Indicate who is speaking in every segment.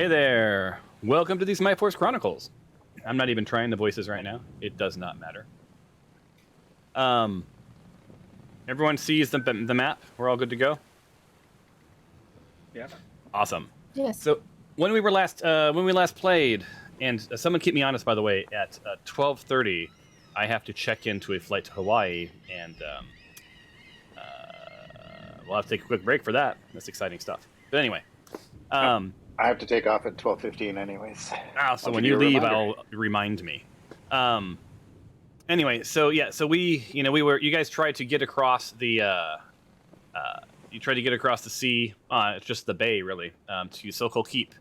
Speaker 1: Hey there! Welcome to the Smite Force Chronicles. I'm not even trying the voices right now. It does not matter. Everyone sees the map. We're all good to go.
Speaker 2: Yeah.
Speaker 1: Awesome.
Speaker 3: Yes.
Speaker 1: So when we last played, and someone keep me honest, by the way, at 12:30, I have to check into a flight to Hawaii, and we'll have to take a quick break for that. That's exciting stuff. But anyway.
Speaker 2: I have to take off at 12:15 anyways.
Speaker 1: So when you leave, I'll remind me. Anyway, so yeah, so you guys tried to get across the sea, it's just the bay really, to Sokol Keep,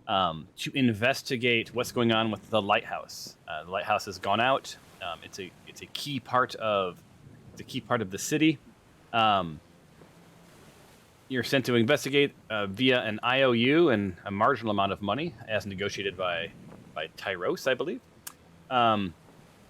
Speaker 1: to investigate what's going on with the lighthouse. The lighthouse has gone out. It's a key part of the city. You're sent to investigate via an IOU and a marginal amount of money, as negotiated by Tyros, I believe.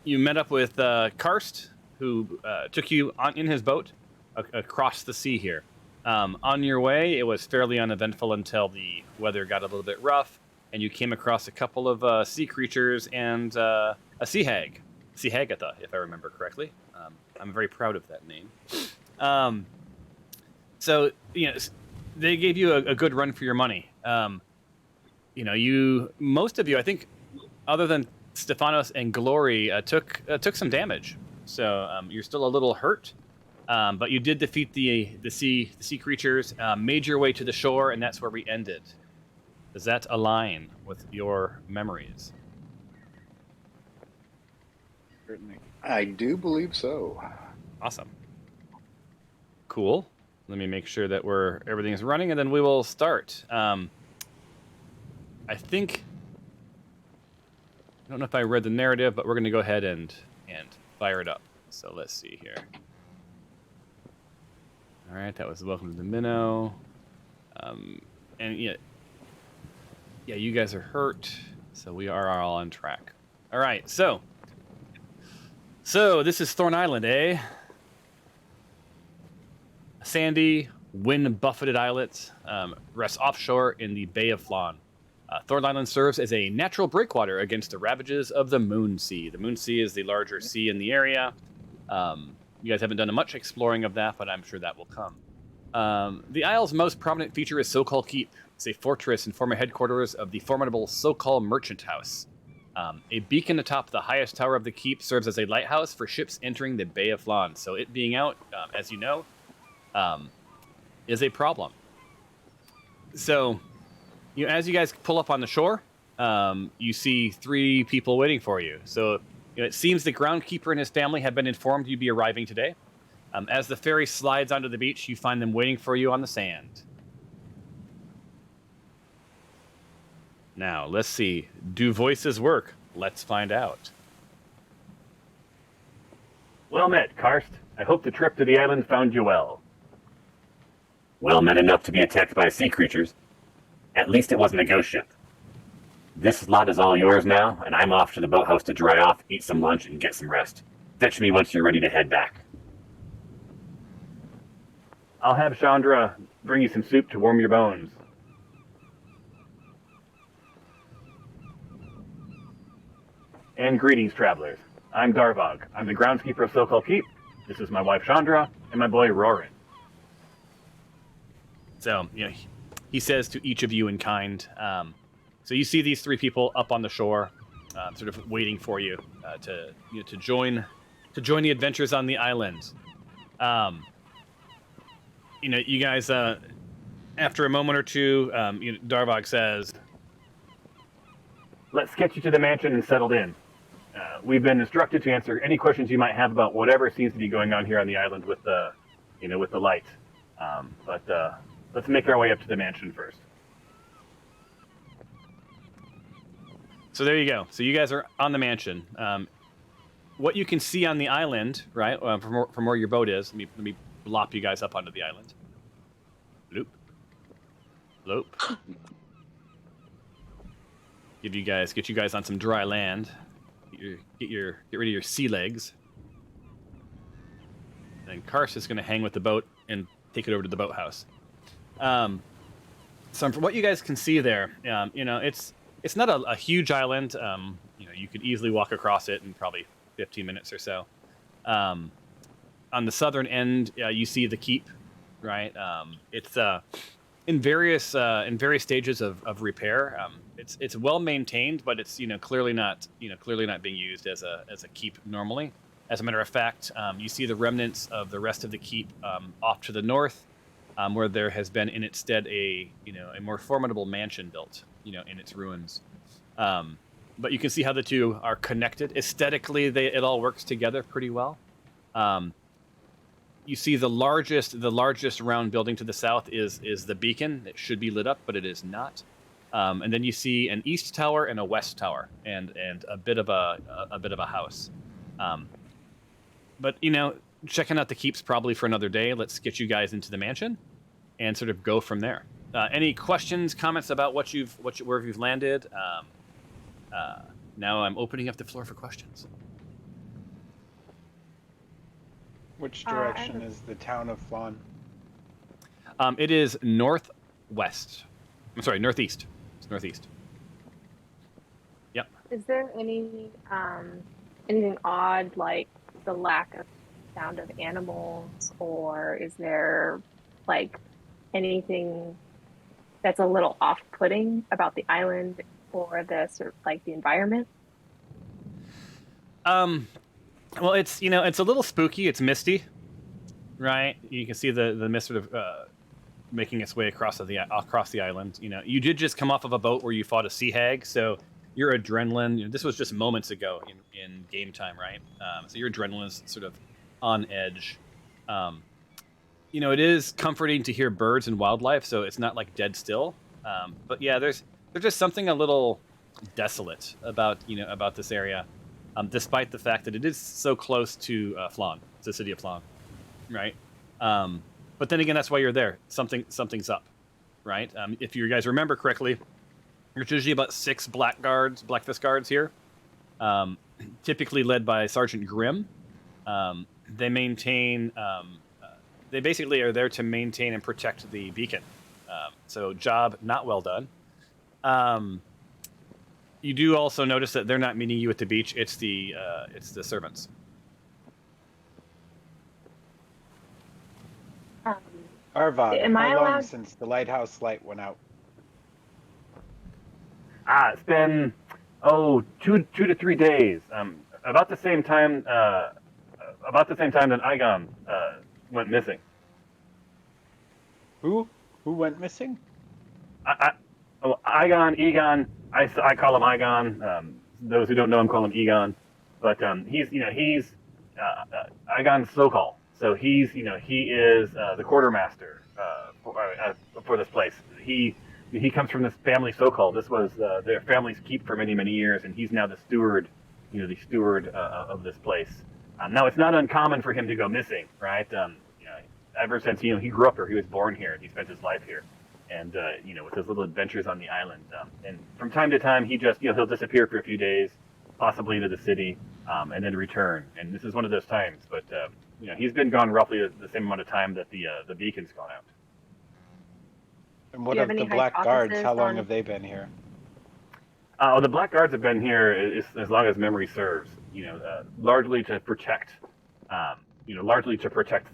Speaker 1: You met up with Karst, who took you in his boat across the sea here. On your way, it was fairly uneventful until the weather got a little bit rough, and you came across a couple of sea creatures and a sea hag, Sea Hagatha, if I remember correctly. I'm very proud of that name. So, they gave you a good run for your money. Most of you, I think, other than Stefanos and Glory, took some damage. So you're still a little hurt, but you did defeat the sea creatures, made your way to the shore, and that's where we ended. Does that align with your memories?
Speaker 2: Certainly. I do believe so.
Speaker 1: Awesome. Cool. Let me make sure that everything is running, and then we will start. I don't know if I read the narrative, but we're going to go ahead and fire it up. So let's see here. All right, that was welcome to the minnow. And yeah, you guys are hurt, so we are all on track. All right, so this is Thorn Island, eh? Sandy, wind-buffeted islet rests offshore in the Bay of Flan. Thorn Island serves as a natural breakwater against the ravages of the Moon Sea. The Moon Sea is the larger sea in the area. You guys haven't done much exploring of that, but I'm sure that will come. The isle's most prominent feature is Sokol Keep. It's a fortress and former headquarters of the formidable Sokol Merchant House. A beacon atop the highest tower of the keep serves as a lighthouse for ships entering the Bay of Flan. So it being out, as you know, is a problem. So, as you guys pull up on the shore, you see 3 people waiting for you. So, it seems the groundkeeper and his family have been informed you'd be arriving today. As the ferry slides onto the beach, you find them waiting for you on the sand. Now, let's see. Do voices work? Let's find out.
Speaker 4: Well met, Karst. I hope the trip to the island found you well. Well met enough to be attacked by sea creatures. At least it wasn't a ghost ship. This lot is all yours now, and I'm off to the boathouse to dry off, eat some lunch, and get some rest. Fetch me once you're ready to head back. I'll have Chandra bring you some soup to warm your bones. And greetings, travelers. I'm Darvog. I'm the groundskeeper of Sokol Keep. This is my wife Chandra, and my boy Rorin.
Speaker 1: So, he says to each of you in kind. So you see these 3 people up on the shore, sort of waiting for you to join the adventures on the island. You guys, after a moment or two, Darvog says,
Speaker 4: Let's get you to the mansion and settled in. We've been instructed to answer any questions you might have about whatever seems to be going on here on the island with the light. But let's make our way up to the mansion first.
Speaker 1: So there you go. So you guys are on the mansion. What you can see on the island, right, from where your boat is, let me blop you guys up onto the island. Loop. Get you guys on some dry land. Get rid of your sea legs. And Karst is going to hang with the boat and take it over to the boathouse. So from what you guys can see there, it's not a huge island. You could easily walk across it in probably 15 minutes or so. Um, on the southern end, you see the keep, right? It's in various stages of repair. It's well maintained, but it's clearly not being used as a keep normally. As a matter of fact, you see the remnants of the rest of the keep off to the north, where there has been in its stead a more formidable mansion built in its ruins. But you can see how the two are connected aesthetically. It all works together pretty well. You see the largest round building to the south is the beacon. It should be lit up, but it is not. And then you see an east tower and a west tower, and a bit of a house. But checking out the keeps probably for another day. Let's get you guys into the mansion, and sort of go from there. Any questions, comments about where you've landed? Now I'm opening up the floor for questions.
Speaker 3: Which direction is the town of Flan?
Speaker 1: It is northwest. I'm sorry, northeast. It's northeast. Yep.
Speaker 5: Is there anything odd, like the lack of sound of animals, or is there like anything that's a little off-putting about the island or the sort of like the environment?
Speaker 1: Well, it's it's a little spooky. It's misty, right? You can see the mist sort of making its way across the island. You did just come off of a boat where you fought a sea hag, so your adrenaline. This was just moments ago in game time, right? So your adrenaline is sort of on edge. It is comforting to hear birds and wildlife, so it's not like dead still. But yeah, there's just something a little desolate about this area. Despite the fact that it is so close to Flan, it's the city of Flan, right? But then again, that's why you're there. Something's up, right? If you guys remember correctly, there's usually about 6 Black Fist guards here, typically led by Sergeant Grimm. They maintain. They basically are there to maintain and protect the beacon. So job not well done. You do also notice that they're not meeting you at the beach. It's the servants.
Speaker 3: Arvad,
Speaker 5: Am I
Speaker 3: how long
Speaker 5: allowed-
Speaker 3: since the lighthouse light went out?
Speaker 4: It's been 2 to 3 days. About the same time that Igon went missing.
Speaker 3: Who went missing?
Speaker 4: Egon. I call him Igon. Those who don't know him call him Egon. But he's Igon Sokol. So he is the quartermaster for this place. He comes from this family Sokol. This was their family's keep for many, many years, and he's now the steward, of this place. Now it's not uncommon for him to go missing, right? Ever since he grew up here, he was born here, and he spent his life here, and with his little adventures on the island. And from time to time, he just he'll disappear for a few days, possibly to the city, and then return. And this is one of those times. But he's been gone roughly the same amount of time that the beacon's gone out.
Speaker 3: And what
Speaker 5: Do you
Speaker 3: of
Speaker 5: have
Speaker 3: the
Speaker 5: any
Speaker 3: Black Guards? How long
Speaker 5: hypothesis
Speaker 3: have they been here?
Speaker 4: The Black Guards have been here as long as memory serves. Largely to protect,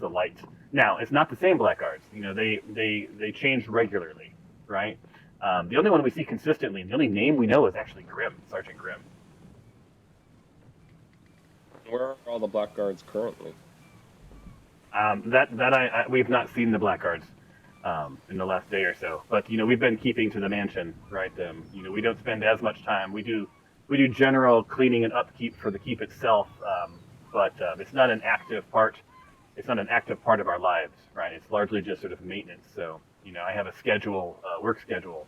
Speaker 4: the light. Now, it's not the same Black Guards. They change regularly, right? The only one we see consistently, and the only name we know is actually Grimm, Sergeant Grimm.
Speaker 6: Where are all the Black Guards currently?
Speaker 4: We've not seen the Black Guards in the last day or so, but we've been keeping to the mansion, right? We don't spend as much time. We do general cleaning and upkeep for the keep itself, but it's not an active part. It's not an active part of our lives, right? It's largely just sort of maintenance. So I have a schedule, work schedule,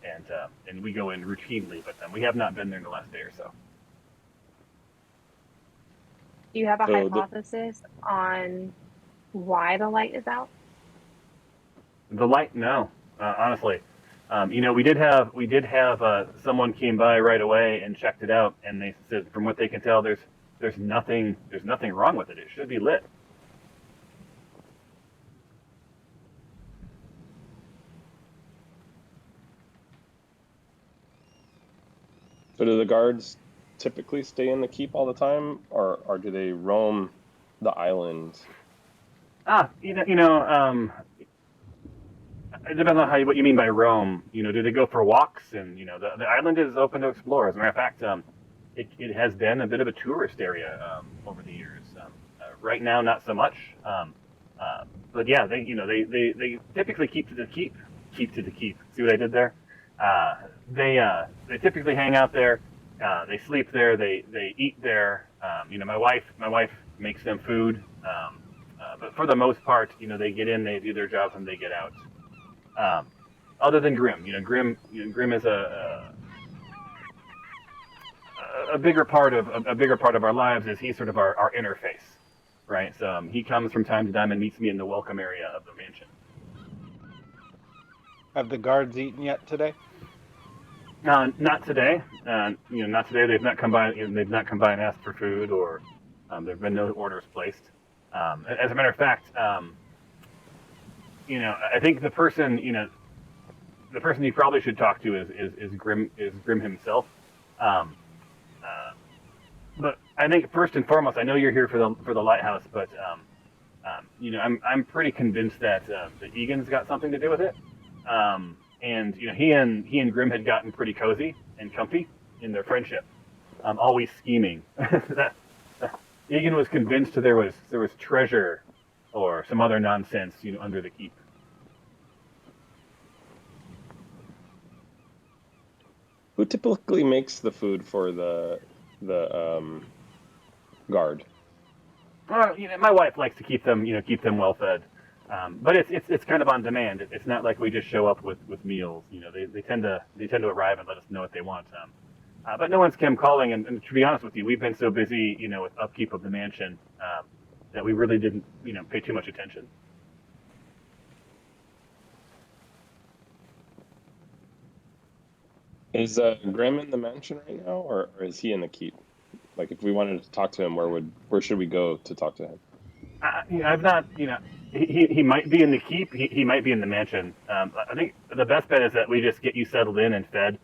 Speaker 4: and we go in routinely, but we have not been there in the last day or so.
Speaker 5: Do you have a
Speaker 6: So
Speaker 5: hypothesis on why the light is out?
Speaker 4: The light, no, honestly. We did have someone came by right away and checked it out, and they said from what they can tell, there's nothing wrong with it. It should be lit.
Speaker 6: So do the guards typically stay in the keep all the time, or do they roam the island?
Speaker 4: It depends on what you mean by roam. Do they go for walks? And the island is open to explore. As a matter of fact, it has been a bit of a tourist area over the years. Right now, not so much. But yeah, they typically keep to the keep. Keep to the keep. See what I did there? They typically hang out there. They sleep there. They eat there. My wife makes them food. But for the most part, they get in, they do their jobs, and they get out. Other than Grim, Grim is a bigger part of our lives. Is he's sort of our interface, right? So he comes from time to time and meets me in the welcome area of the mansion.
Speaker 3: Have the guards eaten yet today?
Speaker 4: Not today. Not today. They've not come by. They've not come by and asked for food, or there've been no orders placed. As a matter of fact, I think the person you probably should talk to is Grim himself. But I think first and foremost, I know you're here for the lighthouse, but I'm pretty convinced that Egan's got something to do with it. And he and Grim had gotten pretty cozy and comfy in their friendship, always scheming. Egan was convinced there was treasure or some other nonsense, under the keep.
Speaker 6: Who typically makes the food for the guard?
Speaker 4: My wife likes to keep them well fed. But it's kind of on demand. It's not like we just show up with meals. They tend to arrive and let us know what they want. But no one's come calling, and to be honest with you, we've been so busy, with upkeep of the mansion, that we really didn't, pay too much attention.
Speaker 6: Is Grim in the mansion right now, or is he in the keep? Like, if we wanted to talk to him, where should we go to talk to him?
Speaker 4: I've not, he might be in the keep. He might be in the mansion. I think the best bet is that we just get you settled in and fed.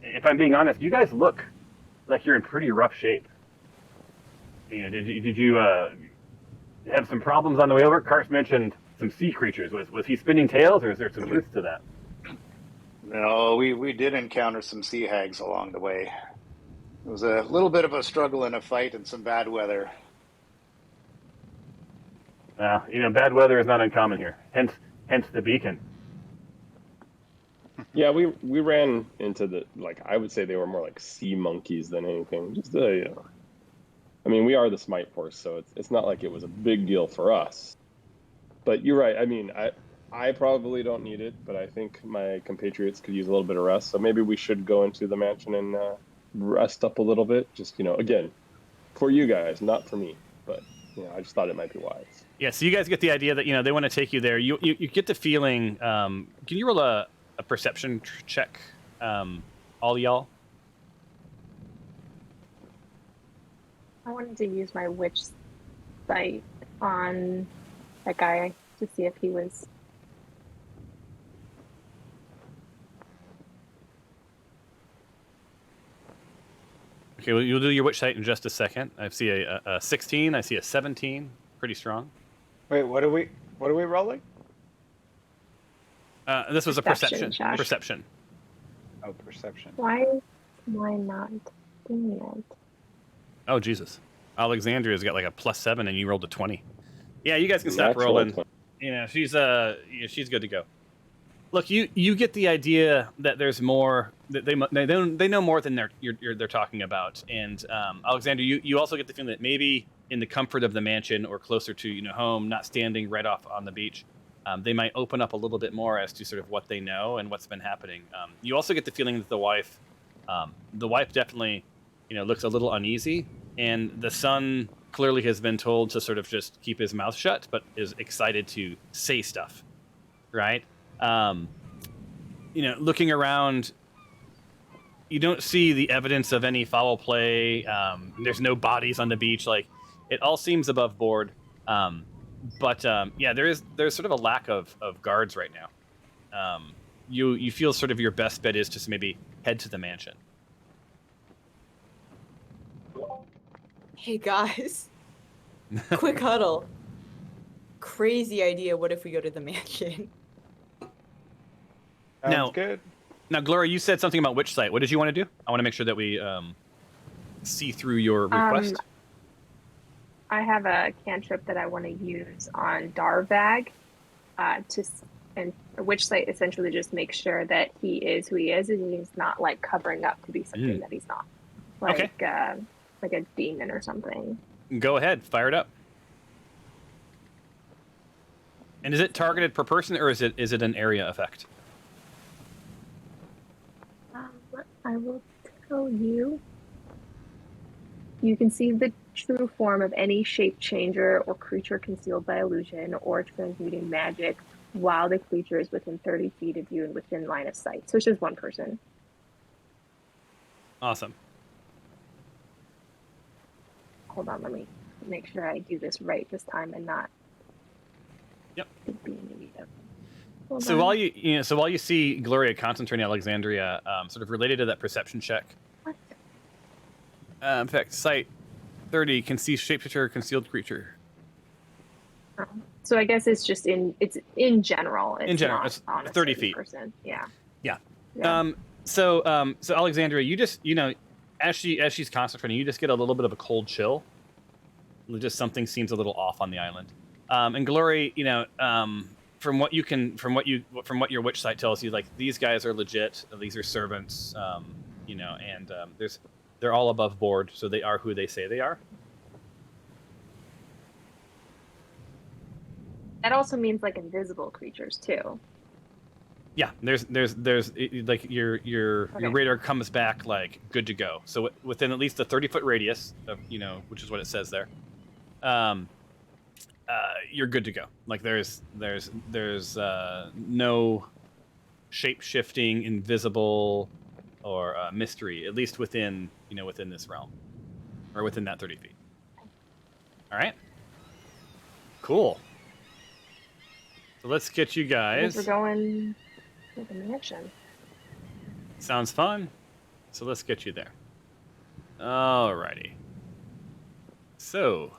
Speaker 4: If I'm being honest, you guys look like you're in pretty rough shape. Did you have some problems on the way over? Karst mentioned some sea creatures. Was he spinning tails, or is there some truth to that?
Speaker 2: No, we did encounter some sea hags along the way. It was a little bit of a struggle and a fight and some bad weather.
Speaker 4: Bad weather is not uncommon here. Hence the beacon.
Speaker 6: Yeah, we ran into I would say they were more like sea monkeys than anything. Just I mean, we are the Smite force, so it's not like it was a big deal for us. But you're right. I mean, I probably don't need it, but I think my compatriots could use a little bit of rest. So maybe we should go into the mansion and rest up a little bit. Just again, for you guys, not for me. But I just thought it might be wise.
Speaker 1: Yeah, so you guys get the idea that they want to take you there. You get the feeling. Can you roll a perception check, all y'all?
Speaker 5: I wanted to use my witch sight on that guy to see if he was.
Speaker 1: Okay, well, you'll do your witch sight in just a second. I see a 16. I see a 17. Pretty strong.
Speaker 3: Wait, what are we rolling?
Speaker 1: This was a perception.
Speaker 5: Josh.
Speaker 1: Perception.
Speaker 3: Oh, perception.
Speaker 5: Why am I not doing it?
Speaker 1: Oh, Jesus. Alexandria's got like a +7, and you rolled a 20. Yeah, you guys can stop
Speaker 6: Natural
Speaker 1: rolling.
Speaker 6: 20.
Speaker 1: She's good to go. Look, you get the idea that there's more. That they know more than they're talking about. And Alexander, you also get the feeling that maybe in the comfort of the mansion or closer to home, not standing right off on the beach, they might open up a little bit more as to sort of what they know and what's been happening. You also get the feeling that the wife definitely looks a little uneasy, and the son clearly has been told to sort of just keep his mouth shut, but is excited to say stuff, right? Looking around, you don't see the evidence of any foul play. There's no bodies on the beach. Like, it all seems above board. But there's sort of a lack of guards right now. You feel sort of your best bet is to maybe head to the mansion.
Speaker 7: Hey guys, quick huddle. Crazy idea. What if we go to the mansion?
Speaker 3: Sounds good.
Speaker 1: Now, Gloria, you said something about which site. What did you want to do? I want to make sure that we see through your request.
Speaker 5: I have a cantrip that I want to use on Darvag, and which site essentially just makes sure that he is who he is, and he's not like covering up to be something that he's not, like like a demon or something.
Speaker 1: Go ahead, fire it up. And is it targeted per person, or is it an area effect?
Speaker 5: I will tell you. You can see the true form of any shape changer or creature concealed by illusion or transmuting magic while the creature is within 30 feet of you and within line of sight. So it's just one person.
Speaker 1: Awesome.
Speaker 5: Hold on, let me make sure I do this right this time and not being negative.
Speaker 1: So while you see Gloria concentrating Alexandria, sort of related to that perception check.
Speaker 5: What?
Speaker 1: In fact, sight 30 can see shapeshifter or concealed creature.
Speaker 5: So I guess it's just in general. It's
Speaker 1: in general,
Speaker 5: not
Speaker 1: it's
Speaker 5: on a
Speaker 1: 30
Speaker 5: certain
Speaker 1: feet.
Speaker 5: Person. Yeah.
Speaker 1: So Alexandria, you just as she's concentrating, you just get a little bit of a cold chill. Just something seems a little off on the island. And Glory, from what your witch sight tells you, like these guys are legit. These are servants, and they're all above board, so they are who they say they are.
Speaker 5: That also means like invisible creatures too.
Speaker 1: Yeah, there's like your radar comes back like good to go. So within at least a 30-foot radius of which is what it says there, you're good to go. Like there's no shape shifting, invisible, or mystery, at least within this realm or within that 30 feet. All right, cool. So let's get you guys.
Speaker 5: We're going to the mansion.
Speaker 1: Sounds fun. So let's get you there. Alrighty. So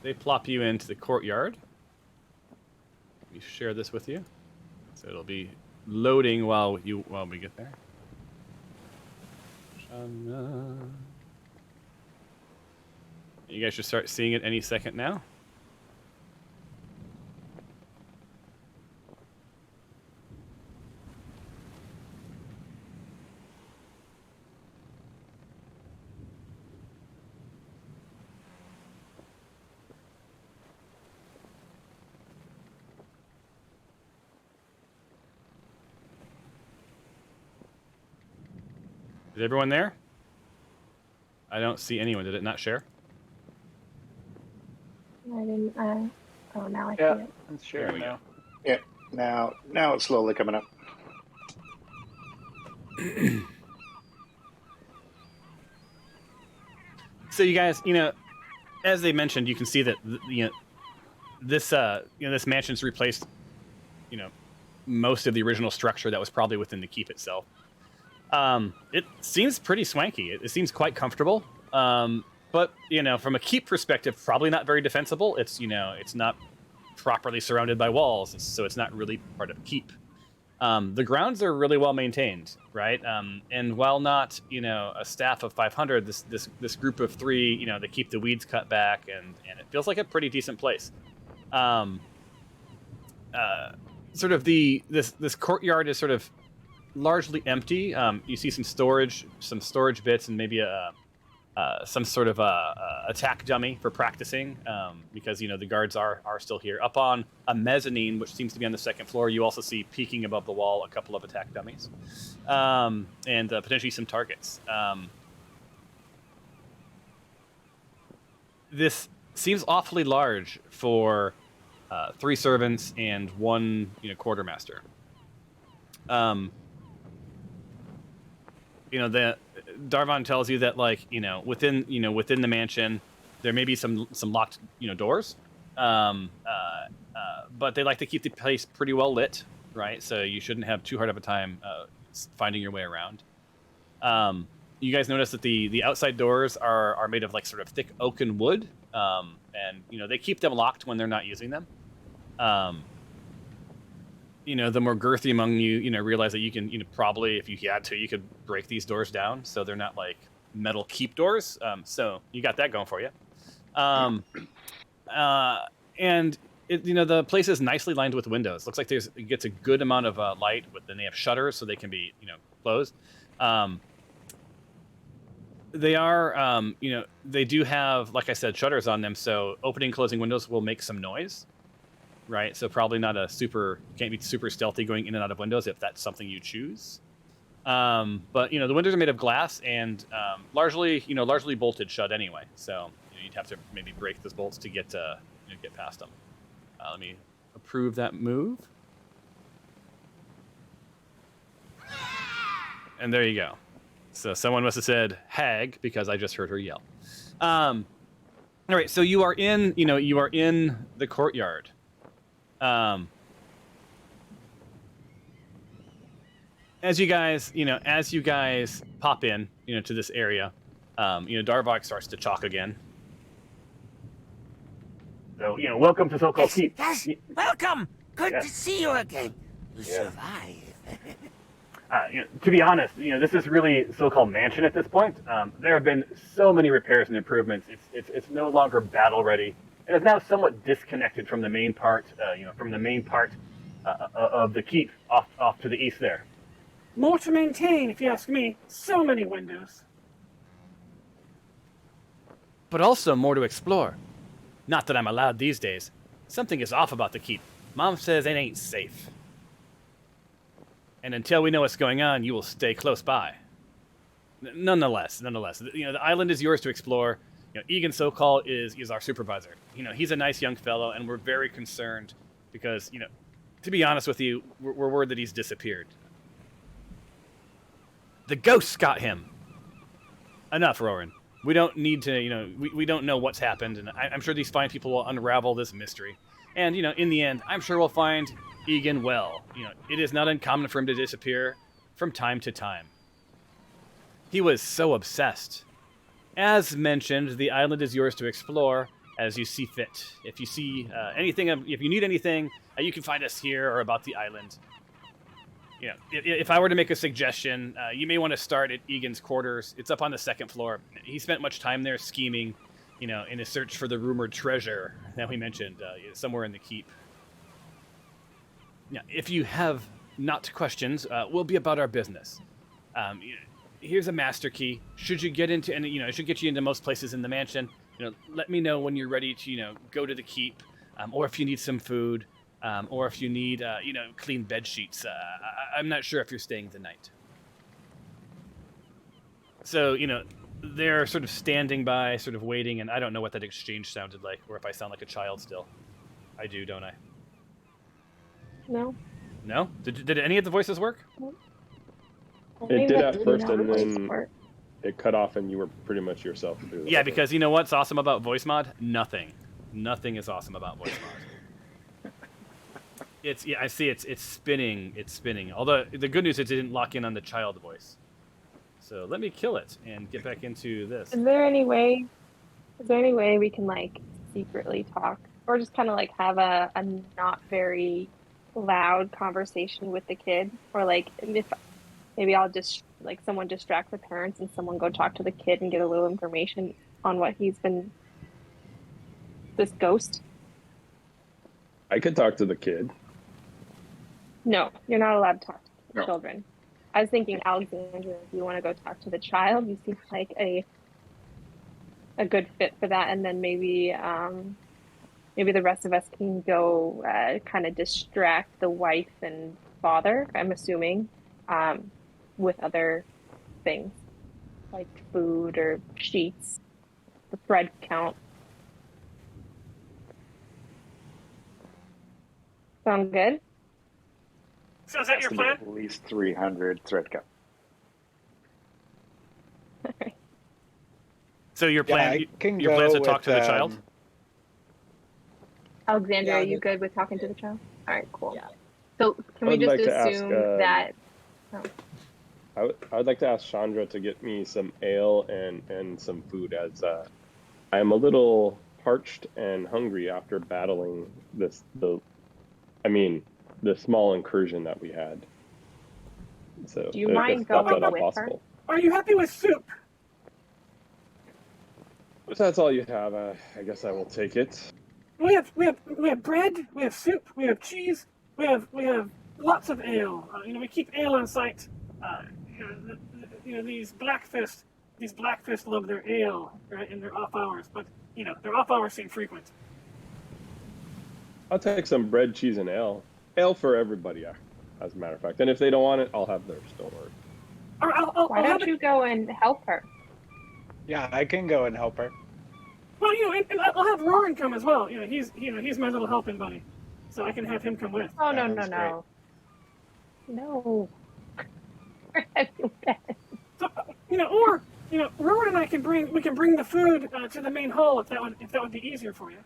Speaker 1: they plop you into the courtyard. Let me share this with you. So it'll be loading while we get there. You guys should start seeing it any second now. Is everyone there? I don't see anyone. Did it not share?
Speaker 5: I didn't. Now I see
Speaker 3: Yeah,
Speaker 5: it.
Speaker 3: it's sharing now.
Speaker 2: Yeah, now it's slowly coming up.
Speaker 1: So you guys, as they mentioned, you can see that this mansion's replaced, most of the original structure that was probably within the keep itself. It seems pretty swanky. It seems quite comfortable. But from a keep perspective, probably not very defensible. It's it's not properly surrounded by walls, so it's not really part of keep. The grounds are really well maintained, right? And while not a staff of 500, this group of 3, they keep the weeds cut back, and it feels like a pretty decent place. Sort of this courtyard is sort of largely empty. You see some storage bits, and maybe some sort of attack dummy for practicing, because the guards are still here. Up on a mezzanine, which seems to be on the second floor, you also see peeking above the wall a couple of attack dummies, and potentially some targets. This seems awfully large for 3 servants and 1 quartermaster. The Darvon tells you that within the mansion there may be some locked doors, but they like to keep the place pretty well lit, right? So you shouldn't have too hard of a time finding your way around. you guys notice that the outside doors are made of like sort of thick oaken wood, and they keep them locked when they're not using them. The more girthy among you, realize that you can, probably, if you had to, you could break these doors down so they're not like metal keep doors. So you got that going for you. And the place is nicely lined with windows. Looks like it gets a good amount of light. Then they have shutters so they can be, closed. They are, they do have, like I said, shutters on them. So opening and closing windows will make some noise. Right, so probably not can't be super stealthy going in and out of windows if that's something you choose. But the windows are made of glass and largely bolted shut anyway. So you'd have to maybe break those bolts to get past them. Let me approve that move. And there you go. So someone must have said hag because I just heard her yell. All right, so you are in the courtyard. As you guys pop in, to this area, Darvok starts to chalk again.
Speaker 4: So, welcome to Sokol Keep.
Speaker 8: Yes, welcome. Good
Speaker 4: Yeah.
Speaker 8: to see you again. You
Speaker 4: Yeah.
Speaker 8: survived.
Speaker 4: To be honest, this is really Sokol Mansion at this point. There have been so many repairs and improvements. It's no longer battle ready, and is now somewhat disconnected from the main part. Of the keep off to the east there.
Speaker 9: More to maintain, if you ask me. So many windows.
Speaker 1: But also more to explore. Not that I'm allowed these days. Something is off about the keep. Mom says it ain't safe. And until we know what's going on, you will stay close by. Nonetheless, the island is yours to explore. Egan Sokol is our supervisor. He's a nice young fellow, and we're very concerned because, to be honest with you, we're worried that he's disappeared. The ghosts got him. Enough, Rowan. We don't need to, we don't know what's happened, and I'm sure these fine people will unravel this mystery. And, in the end, I'm sure we'll find Egan well. It is not uncommon for him to disappear from time to time. He was so obsessed. As mentioned, the island is yours to explore as you see fit. If you see if you need anything, you can find us here or about the island. If I were to make a suggestion, you may want to start at Egan's quarters. It's up on the second floor. He spent much time there scheming, in his search for the rumored treasure that we mentioned, somewhere in the keep. Now, if you have not questions, we'll be about our business. Here's a master key. Should you get into, and it should get you into most places in the mansion. Let me know when you're ready to, go to the keep, or if you need some food. Or if you need, clean bed sheets. I'm not sure if you're staying the night. So, they're sort of standing by, sort of waiting, and I don't know what that exchange sounded like, or if I sound like a child still. I do, don't I?
Speaker 5: No.
Speaker 1: No? Did any of the voices work?
Speaker 5: I
Speaker 6: It
Speaker 5: think
Speaker 6: did
Speaker 5: that
Speaker 6: at first, and
Speaker 5: voice
Speaker 6: then
Speaker 5: part.
Speaker 6: it cut off, and you were pretty much yourself. Through the
Speaker 1: Yeah,
Speaker 6: whole thing.
Speaker 1: because you know what's awesome about voice mod? Nothing. Nothing is awesome about voice mod. I see it's spinning. It's spinning. Although the good news is it didn't lock in on the child voice. So let me kill it and get back into this.
Speaker 5: Is there any way we can like secretly talk, or just kind of like have a not very loud conversation with the kid, or like if maybe I'll just like someone distract the parents and someone go talk to the kid and get a little information on what this ghost.
Speaker 6: I could talk to the kid.
Speaker 5: No, you're not allowed to talk to
Speaker 6: No.
Speaker 5: children. I was thinking, Alexandra, if you want to go talk to the child, you seem like a good fit for that, and then maybe the rest of us can go kind of distract the wife and father, I'm assuming, with other things like food or sheets, the thread count. Sound good?
Speaker 9: So is that your plan?
Speaker 2: At least 300 thread count.
Speaker 1: So your plan,
Speaker 3: I can
Speaker 1: your plan is to
Speaker 3: go
Speaker 1: talk to
Speaker 3: with,
Speaker 1: the child?
Speaker 5: Alexandra,
Speaker 7: Yeah,
Speaker 5: are you
Speaker 7: good.
Speaker 5: good with talking to the child? All right, cool.
Speaker 7: Yeah.
Speaker 5: So can we
Speaker 6: I'd
Speaker 5: just
Speaker 6: like to ask,
Speaker 5: assume that? Oh.
Speaker 6: I would like to ask Chandra to get me some ale and some food, as I am a little parched and hungry after battling the small incursion that we had. So
Speaker 5: Do you
Speaker 6: if
Speaker 5: mind
Speaker 6: that's
Speaker 5: going
Speaker 6: at all
Speaker 5: with her?
Speaker 6: possible.
Speaker 9: Are you happy with soup?
Speaker 6: If that's all you have, I guess I will take it.
Speaker 9: We have bread, we have soup, we have cheese, we have lots of ale. We keep ale on site. These Blackfist love their ale, right, in their off hours, but their off hours seem frequent.
Speaker 6: I'll take some bread, cheese, and ale. Ale for everybody, as a matter of fact. And if they don't want it, I'll have theirs. Don't worry.
Speaker 5: Why don't you go and help her?
Speaker 3: Yeah, I can go and help her.
Speaker 9: Well, and I'll have Roran come as well. He's my little helping buddy, so I can have him come with.
Speaker 5: Oh no,
Speaker 3: Sounds
Speaker 5: no.
Speaker 9: So, or Rowan and I can bring the food to the main hall if that would be easier for you.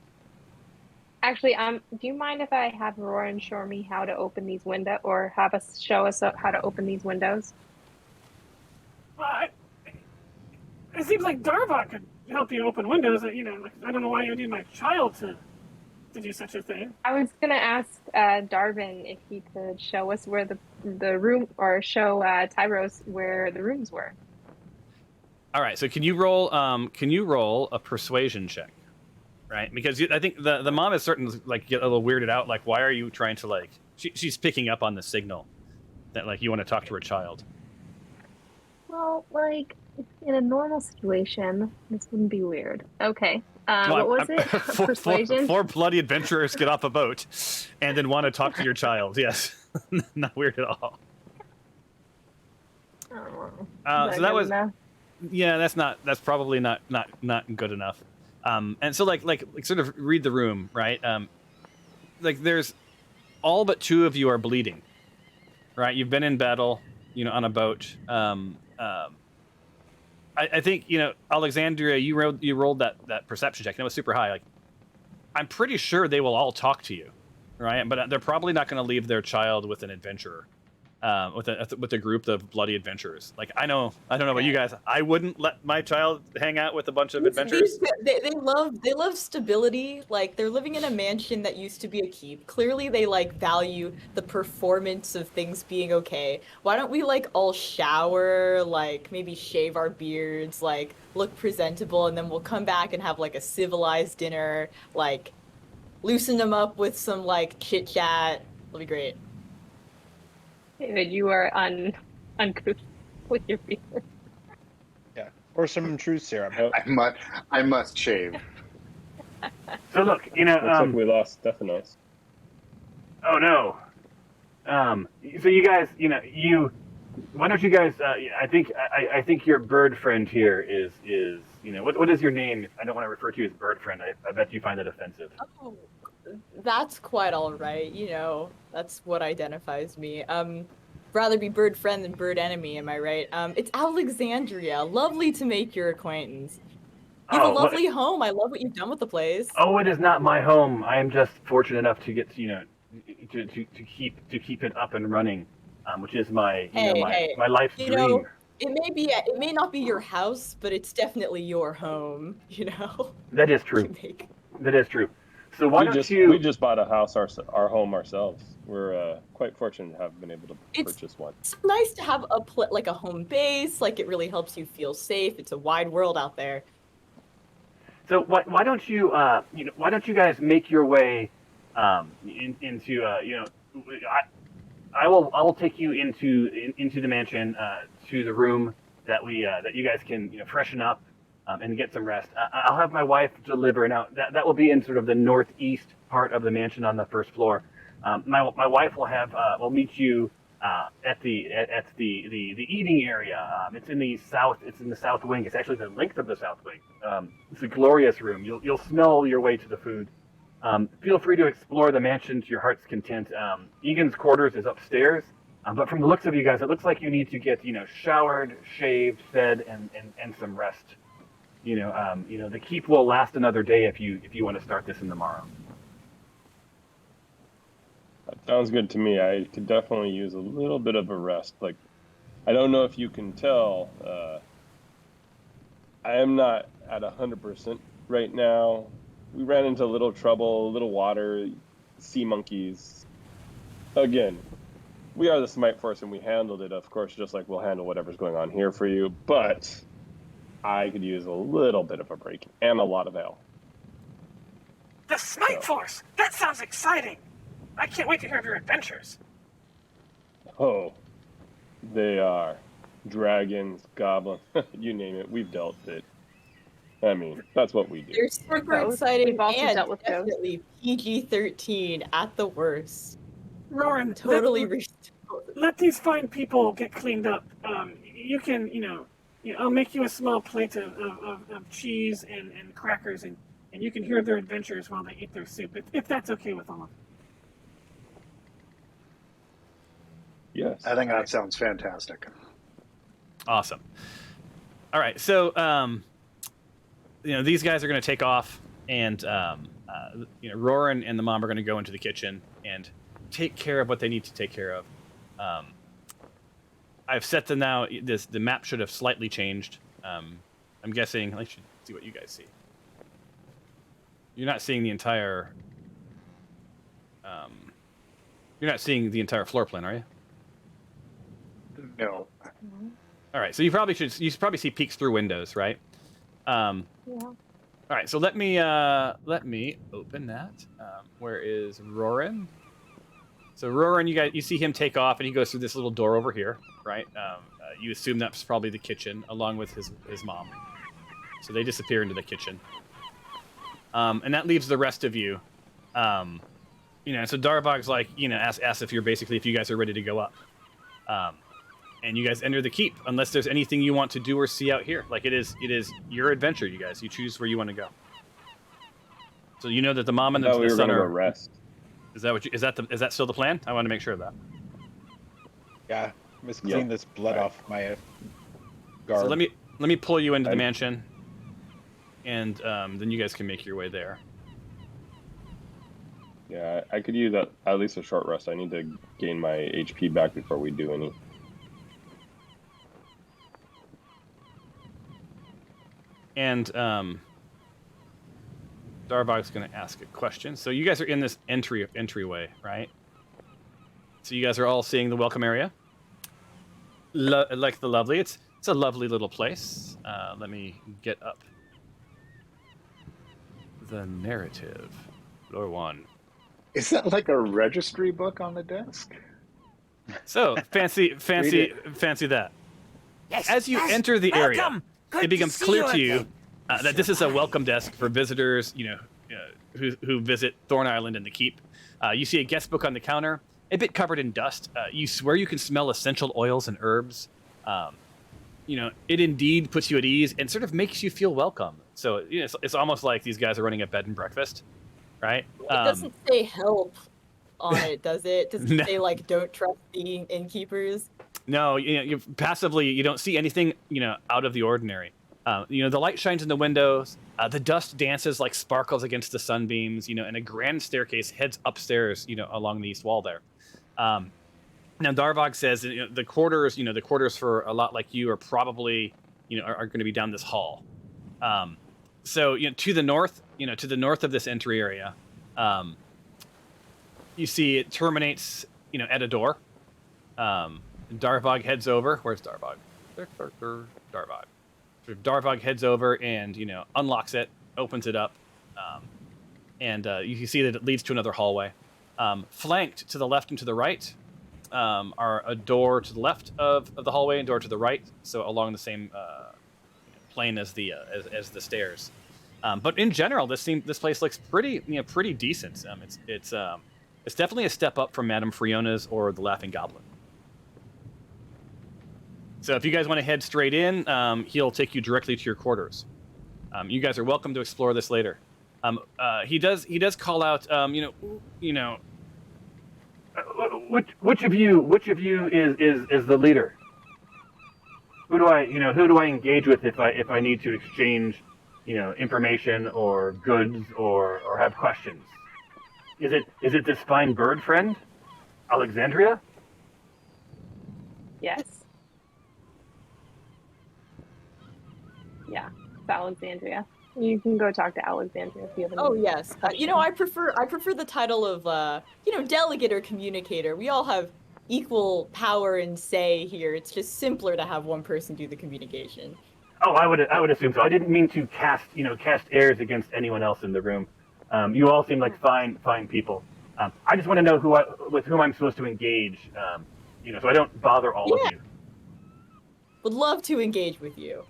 Speaker 5: Actually, do you mind if I have Roran show me how to open these windows, or have us show us how to open these windows?
Speaker 9: It seems like Darvok could help you open windows. I don't know why you would need my child to do such a thing.
Speaker 5: I was gonna ask Darvin if he could show us where the room, or show Tyros where the rooms were.
Speaker 1: All right. So can you roll a persuasion check, right? Because I think the mom is certain get a little weirded out. Like, why are you trying to she's picking up on the signal that you want to talk to her child.
Speaker 5: Well, in a normal situation, this wouldn't be weird. Okay. What was it? Persuasion?
Speaker 1: Four bloody adventurers get off a boat and then want to talk to your child. Yes. Not weird at all.
Speaker 5: Oh,
Speaker 1: so that was
Speaker 5: enough?
Speaker 1: Yeah, that's probably not good enough. And so sort of read the room, right? There's all but two of you are bleeding, right? You've been in battle, on a boat. I think, Alexandria, you rolled that perception check, and it was super high. I'm pretty sure they will all talk to you, right? But they're probably not going to leave their child with an adventurer, with a group of bloody adventurers. I don't know about you guys. I wouldn't let my child hang out with a bunch of adventurers.
Speaker 7: They love stability. They're living in a mansion that used to be a keep. Clearly they value the performance of things being okay. Why don't we all shower, maybe shave our beards, look presentable, and then we'll come back and have a civilized dinner, loosen them up with some chit chat. It'll be great.
Speaker 5: David, you are uncouth with your beard.
Speaker 3: Yeah, or some truth serum.
Speaker 2: I must shave.
Speaker 4: So look,
Speaker 6: Looks like we lost Stephanos.
Speaker 4: Oh no. So you guys, why don't you guys? I think your bird friend here is what is your name? I don't want to refer to you as bird friend. I bet you find that offensive.
Speaker 7: Oh, that's quite all right. That's what identifies me. Rather be bird friend than bird enemy, am I right? It's Alexandria. Lovely to make your acquaintance. You have a lovely home. I love what you've done with the place.
Speaker 4: Oh, it is not my home. I am just fortunate enough to get to keep it up and running, which is my my life's dream.
Speaker 7: It may not be your house, but it's definitely your home.
Speaker 4: That is true. That is true. So we
Speaker 6: just bought a house, our home ourselves. We're quite fortunate to have been able to purchase one.
Speaker 7: It's nice to have a home base. It really helps you feel safe. It's a wide world out there.
Speaker 4: So why don't you why don't you guys make your way into I will take you into the mansion, to the room that you guys can freshen up and get some rest. I'll have my wife deliver. Now that will be in sort of the northeast part of the mansion on the first floor. My wife will meet you at the eating area. It's in the south. It's in the south wing. It's actually the length of the south wing. It's a glorious room. You'll smell your way to the food. Feel free to explore the mansion to your heart's content. Egan's quarters is upstairs, but from the looks of you guys, it looks like you need to get showered, shaved, fed, and some rest. The keep will last another day if you want to start this in the morrow.
Speaker 6: That sounds good to me. I could definitely use a little bit of a rest. I don't know if you can tell. I am not at 100% right now. We ran into a little trouble, a little water, sea monkeys. Again, we are the Smite Force and we handled it, of course, just like we'll handle whatever's going on here for you. But I could use a little bit of a break and a lot of ale.
Speaker 9: The Smite Force! That sounds exciting! I can't wait to hear of your adventures.
Speaker 6: Oh, they are dragons, goblins, you name it. We've dealt it. I mean, that's what we do.
Speaker 7: They're super
Speaker 5: Both.
Speaker 7: exciting
Speaker 5: We've also
Speaker 7: and
Speaker 5: dealt with ghosts.
Speaker 7: definitely PG-13 at the worst.
Speaker 9: Roran,
Speaker 7: Totally
Speaker 9: let these fine people get cleaned up. You can, I'll make you a small plate of cheese and crackers, and you can hear their adventures while they eat their soup, if that's okay with all of you.
Speaker 6: Yes.
Speaker 2: I think that sounds fantastic.
Speaker 1: Awesome. All right, so these guys are going to take off, and Roran and the mom are going to go into the kitchen and take care of what they need to take care of. I've set them now. The map should have slightly changed. I'm guessing. I should see what you guys see. You're not seeing the entire. You're not seeing the entire floor plan, are you?
Speaker 2: No.
Speaker 1: All right, so you probably should. You probably see peeks through windows, right?
Speaker 5: Yeah.
Speaker 1: All right, so let me open that. Where is Roran? So Roran, you see him take off, and he goes through this little door over here, right? You assume that's probably the kitchen, along with his mom. So they disappear into the kitchen, and that leaves the rest of you. So Darvog's like, asks if you guys are ready to go up. And you guys enter the keep, unless there's anything you want to do or see out here. Like it is your adventure, you guys. You choose where you want to go. So you know that the mom and the son are.
Speaker 6: Rest.
Speaker 1: Is that still the plan? I want to make sure of that.
Speaker 3: Yeah, let's clean this blood off my garb.
Speaker 1: So let me pull you into the mansion, and then you guys can make your way there.
Speaker 6: Yeah, I could use at least a short rest. I need to gain my HP back before we do any.
Speaker 1: And Darvog's going to ask a question. So you guys are in this entryway, right? So you guys are all seeing the welcome area. Like the lovely. It's a lovely little place. Let me get up the narrative. Floor 1.
Speaker 2: Is that like a registry book on the desk?
Speaker 1: So fancy that.
Speaker 8: Yes,
Speaker 1: As you enter the area,
Speaker 8: welcome. Good
Speaker 1: it becomes
Speaker 8: to see
Speaker 1: clear
Speaker 8: you
Speaker 1: to you
Speaker 8: again.
Speaker 1: that this is a welcome desk for visitors, who visit Thorn Island and the Keep. You see a guest book on the counter, a bit covered in dust. You swear you can smell essential oils and herbs. It indeed puts you at ease and sort of makes you feel welcome. So it's almost like these guys are running a bed and breakfast, right?
Speaker 7: It doesn't say help on it, does it? Does it
Speaker 1: No.
Speaker 7: say like don't trust the innkeepers?
Speaker 1: No, you passively, you don't see anything, out of the ordinary. The light shines in the windows. The dust dances like sparkles against the sunbeams, and a grand staircase heads upstairs, along the east wall there. Now Darvog says the quarters for a lot like you are probably, are going to be down this hall. So to the north of this entry area, you see it terminates, at a door. Darvog heads over. Where's Darvog? Darvog. So Darvog heads over and unlocks it, opens it up, and you can see that it leads to another hallway. Flanked to the left and to the right are a door to the left of the hallway and door to the right, so along the same plane as the stairs. But in general, this place looks pretty decent. It's definitely a step up from Madame Friona's or the Laughing Goblin. So if you guys want to head straight in, he'll take you directly to your quarters. You guys are welcome to explore this later. He does call out,
Speaker 4: Which of you is the leader? Who do I engage with if I need to exchange, information or goods or have questions? Is it this fine bird friend, Alexandria?
Speaker 5: Yes. Yeah, it's Alexandria. You can go talk to Alexandria if you have any.
Speaker 7: Oh yes, you know,
Speaker 5: questions.
Speaker 7: I prefer the title of you know, delegate or communicator. We all have equal power and say here. It's just simpler to have one person do the communication.
Speaker 4: Oh, I would assume so. I didn't mean to cast airs against anyone else in the room. You all seem like fine people. I just want to know with whom I'm supposed to engage. So I don't bother all
Speaker 7: Yeah.
Speaker 4: of you.
Speaker 7: Would love to engage with you.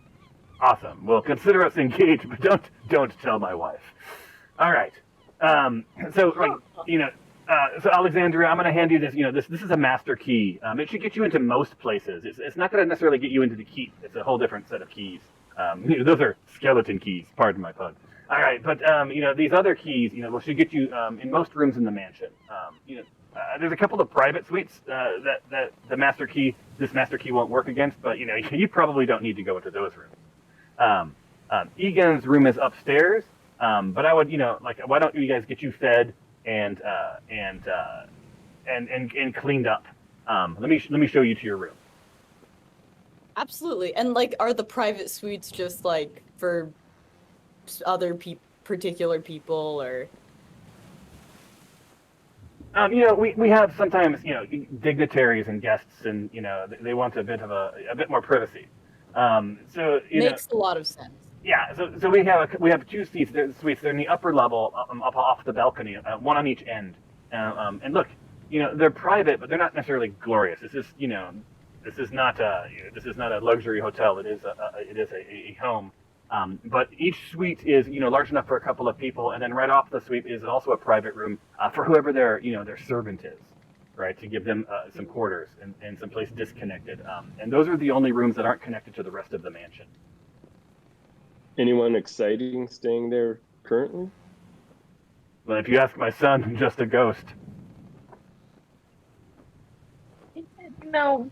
Speaker 4: Awesome. Well, consider us engaged, but don't tell my wife. All right. So Alexandria, I'm going to hand you this. This is a master key. It should get you into most places. It's not going to necessarily get you into the keep. It's a whole different set of keys. Those are skeleton keys. Pardon my pun. All right, but these other keys, should get you in most rooms in the mansion. There's a couple of private suites that this master key won't work against, but you probably don't need to go into those rooms. Egan's room is upstairs, but I would why don't you guys get you fed and cleaned up? Let me show you to your room.
Speaker 7: Absolutely. And like, are the private suites just like for other particular people, or?
Speaker 4: We have sometimes dignitaries and guests, and they want a bit more privacy.
Speaker 7: Makes a lot of sense.
Speaker 4: Yeah, so we have two suites. They're in the upper level, up off the balcony, one on each end. And look, they're private, but they're not necessarily glorious. This is not a luxury hotel. It is a home. But each suite is large enough for a couple of people, and then right off the suite is also a private room for whoever their servant is, right? To give them some quarters and some place disconnected. And those are the only rooms that aren't connected to the rest of the mansion.
Speaker 6: Anyone exciting staying there currently?
Speaker 4: Well, if you ask my son, just a ghost.
Speaker 5: No.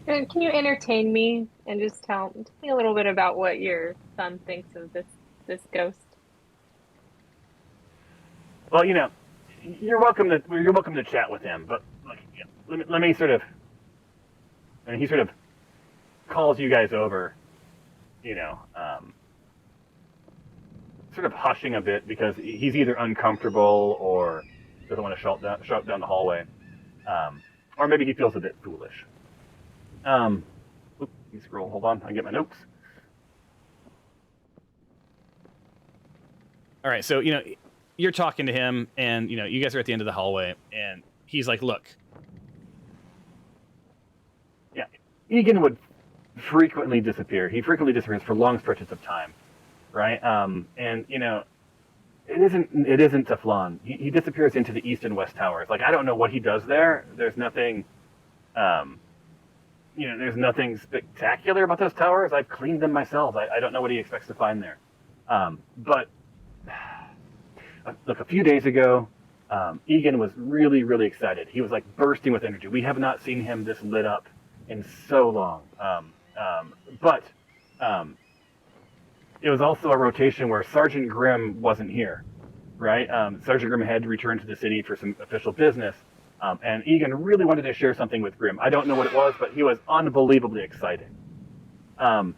Speaker 5: Can you entertain me and just tell me a little bit about what your son thinks of this ghost?
Speaker 4: Well, you're welcome to chat with him, but let me sort of. And he sort of calls you guys over, sort of hushing a bit because he's either uncomfortable or doesn't want to shout down the hallway, or maybe he feels a bit foolish. Let me scroll. Hold on, I get my notes.
Speaker 1: All right, so you're talking to him, and you guys are at the end of the hallway, and he's like, "Look."
Speaker 4: Yeah, Egan would frequently disappear. He frequently disappears for long stretches of time, right? And it isn't Teflon. He disappears into the east and west towers. Like, I don't know what he does there. There's nothing. There's nothing spectacular about those towers. I've cleaned them myself. I don't know what he expects to find there. But look, a few days ago, Egan was really, really excited. He was like bursting with energy. We have not seen him this lit up in so long. But it was also a rotation where Sergeant Grimm wasn't here, right? Sergeant Grimm had to return to the city for some official business. And Egan really wanted to share something with Grimm. I don't know what it was, but he was unbelievably excited. And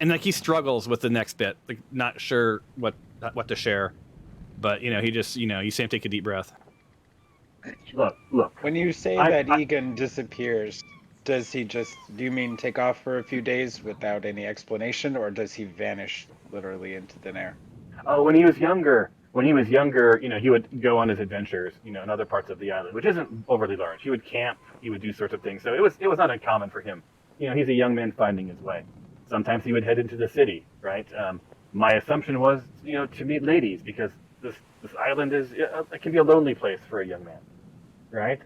Speaker 1: like, he struggles with the next bit, like, not sure what to share, but he just you see him take a deep breath.
Speaker 4: Look.
Speaker 3: When you say that Egan disappears, do you mean take off for a few days without any explanation, or does he vanish literally into thin air?
Speaker 4: Oh, when he was younger, he would go on his adventures, in other parts of the island, which isn't overly large. He would camp, he would do sorts of things. So it was not uncommon for him. He's a young man finding his way. Sometimes he would head into the city, right? My assumption was, to meet ladies, because this island it can be a lonely place for a young man, right?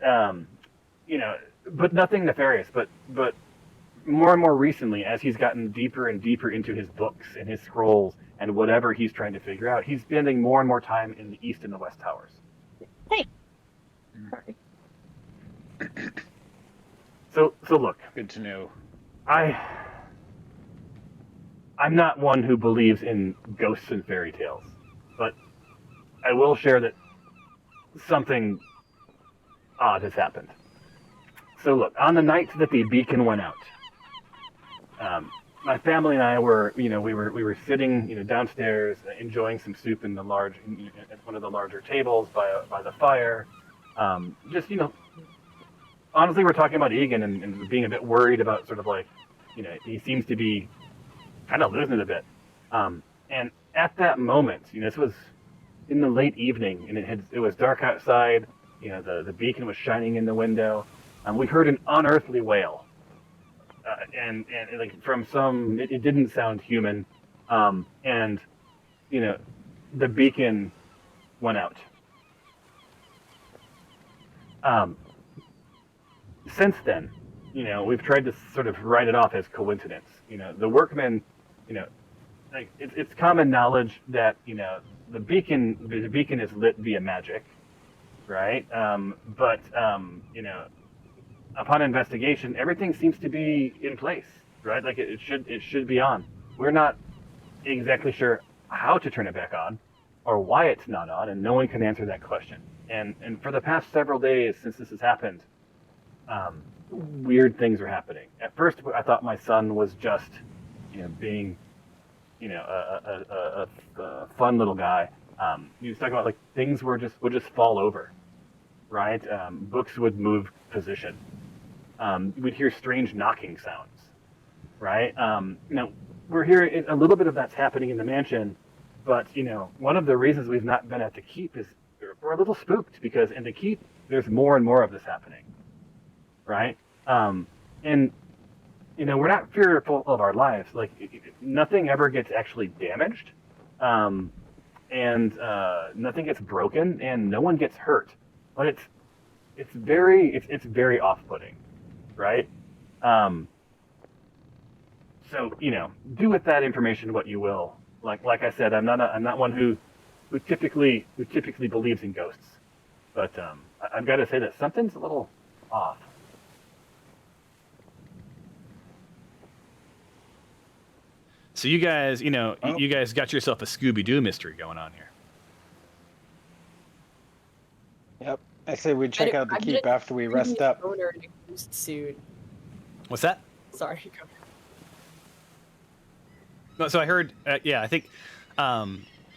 Speaker 4: But nothing nefarious. But more and more recently, as he's gotten deeper and deeper into his books and his scrolls and whatever he's trying to figure out, he's spending more and more time in the east and the west towers.
Speaker 5: Hey. Sorry.
Speaker 4: So look.
Speaker 3: Good to know.
Speaker 4: I'm not one who believes in ghosts and fairy tales, but I will share that something odd has happened. So look, on the night that the beacon went out, my family and I were, we were sitting, downstairs enjoying some soup in the at one of the larger tables by the fire. Just, honestly, we're talking about Egan and being a bit worried about sort of like, he seems to be kind of losing it a bit. And at that moment, this was in the late evening, and it was dark outside. The beacon was shining in the window. We heard an unearthly wail. And like from it didn't sound human, and the beacon went out. Since then, we've tried to sort of write it off as coincidence. The workmen, like it's common knowledge that the beacon is lit via magic, right? But upon investigation, everything seems to be in place, right? Like it should be on. We're not exactly sure how to turn it back on, or why it's not on, and no one can answer that question. And for the past several days since this has happened, weird things are happening. At first, I thought my son was just, being, a fun little guy. He was talking about like things would just fall over, right? Books would move position. We'd hear strange knocking sounds, right? Now, we're hearing a little bit of that's happening in the mansion, but, one of the reasons we've not been at the keep is we're a little spooked because in the keep, there's more and more of this happening, right? And, we're not fearful of our lives. Like, nothing ever gets actually damaged, and nothing gets broken, and no one gets hurt. But it's very off-putting, right? So do with that information what you will. Like I said, I'm not one who typically believes in ghosts, but I've got to say that something's a little off.
Speaker 1: So you guys, you guys got yourself a Scooby-Doo mystery going on here.
Speaker 3: Yep. I say we check out the keep after we rest up.
Speaker 7: Owner in a ghost suit.
Speaker 1: What's that?
Speaker 7: Sorry. Go ahead.
Speaker 1: No, so I heard, I think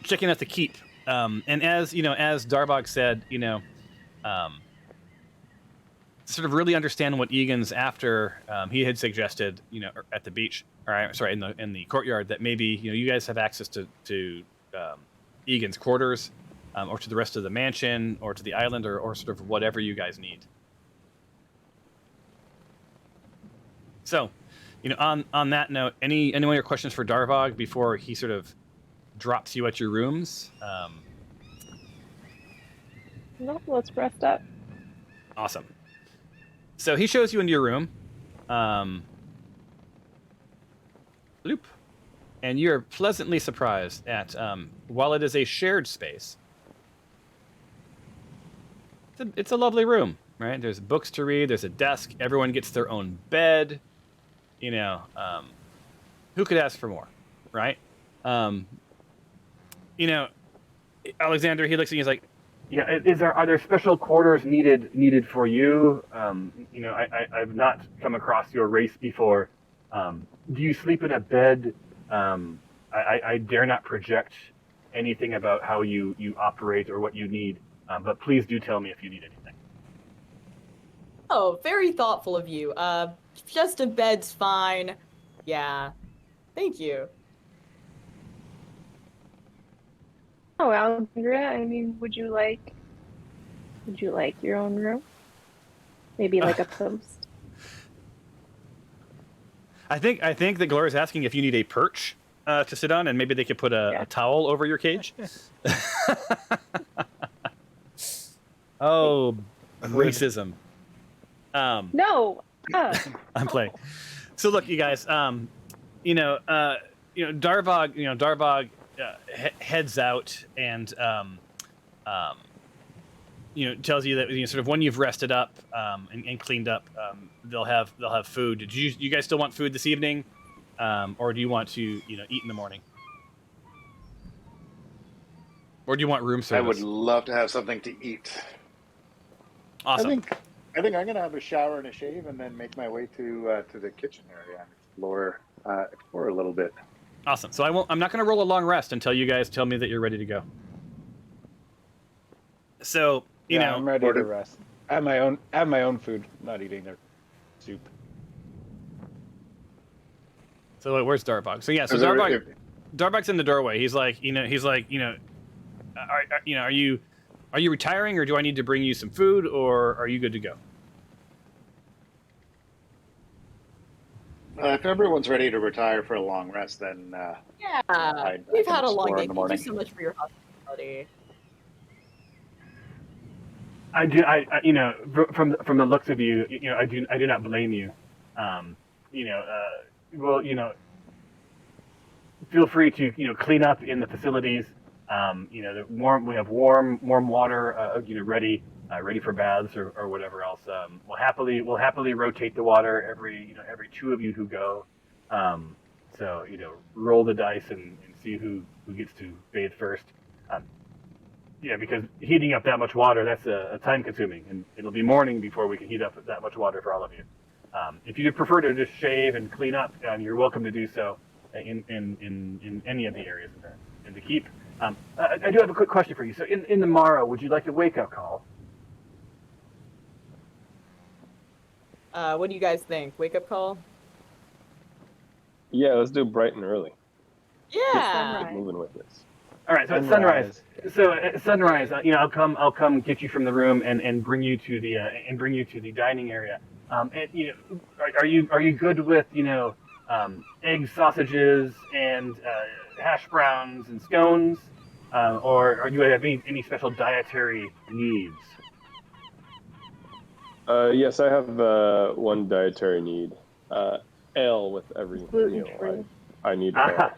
Speaker 1: checking out the keep, and as as Darvog said, sort of really understand what Egan's after. He had suggested, at the beach, or sorry, in the courtyard, that maybe you guys have access to Egan's quarters, or to the rest of the mansion, or to the island, or sort of whatever you guys need. So, on that note, any of your questions for Darvog before he sort of drops you at your rooms?
Speaker 5: No, let's rest up.
Speaker 1: Awesome. So he shows you into your room. Bloop. And you're pleasantly surprised at, while it is a shared space, it's a lovely room, right? There's books to read, there's a desk, everyone gets their own bed. Who could ask for more, right? Alexander, he looks at you, he's like,
Speaker 4: Yeah, are there special quarters needed for you? I've not come across your race before. Do you sleep in a bed? I dare not project anything about how you operate or what you need, but please do tell me if you need anything.
Speaker 7: Oh, very thoughtful of you. Just a bed's fine. Yeah. Thank you.
Speaker 5: Oh, Alexandria, I mean, would you like your own room? Maybe like a post.
Speaker 1: I think that Gloria's asking if you need a perch to sit on, and maybe they could put a towel over your cage. Oh, racism.
Speaker 5: No.
Speaker 1: I'm playing. So look, you guys. Darvog. Heads out and tells you that sort of when you've rested up and cleaned up, they'll have food. Did you guys still want food this evening, or do you want to eat in the morning, or do you want room service?
Speaker 2: I would love to have something to eat.
Speaker 1: Awesome.
Speaker 2: I I think I'm gonna have a shower and a shave, and then make my way to the kitchen area and explore a little bit.
Speaker 1: Awesome. So I'm not going to roll a long rest until you guys tell me that you're ready to go. So you know,
Speaker 3: I'm ready to rest. I have my own food. Not eating their soup.
Speaker 1: So wait, where's Darbog? So yeah, so Darbog's in the doorway. He's like, are you retiring, or do I need to bring you some food, or are you good to go?
Speaker 2: If everyone's ready to retire for a long rest, then
Speaker 7: We've had a long
Speaker 2: explore
Speaker 7: day.
Speaker 2: in the
Speaker 7: Thank
Speaker 2: morning.
Speaker 7: you so much for your hospitality.
Speaker 4: From the looks of you, I do not blame you. Feel free to clean up in the facilities. We have warm water, ready for baths or whatever else. We'll happily rotate the water every two of you who go. So roll the dice and see who gets to bathe first. Because heating up that much water, that's a time consuming, and it'll be morning before we can heat up that much water for all of you. If you prefer to just shave and clean up, you're welcome to do so in any of the areas in the keep. I do have a quick question for you. So in the morrow, would you like a wake-up call?
Speaker 7: What do you guys think? Wake up call?
Speaker 6: Yeah, let's do bright and early.
Speaker 7: Yeah.
Speaker 6: Get moving with this.
Speaker 4: All right, so it's sunrise. So at sunrise, I'll come get you from the room and bring you to the dining area. Are you good with eggs, sausages, and hash browns and scones, or do you have any special dietary needs?
Speaker 6: Yes, I have one dietary need. Ale with every meal. I need ale.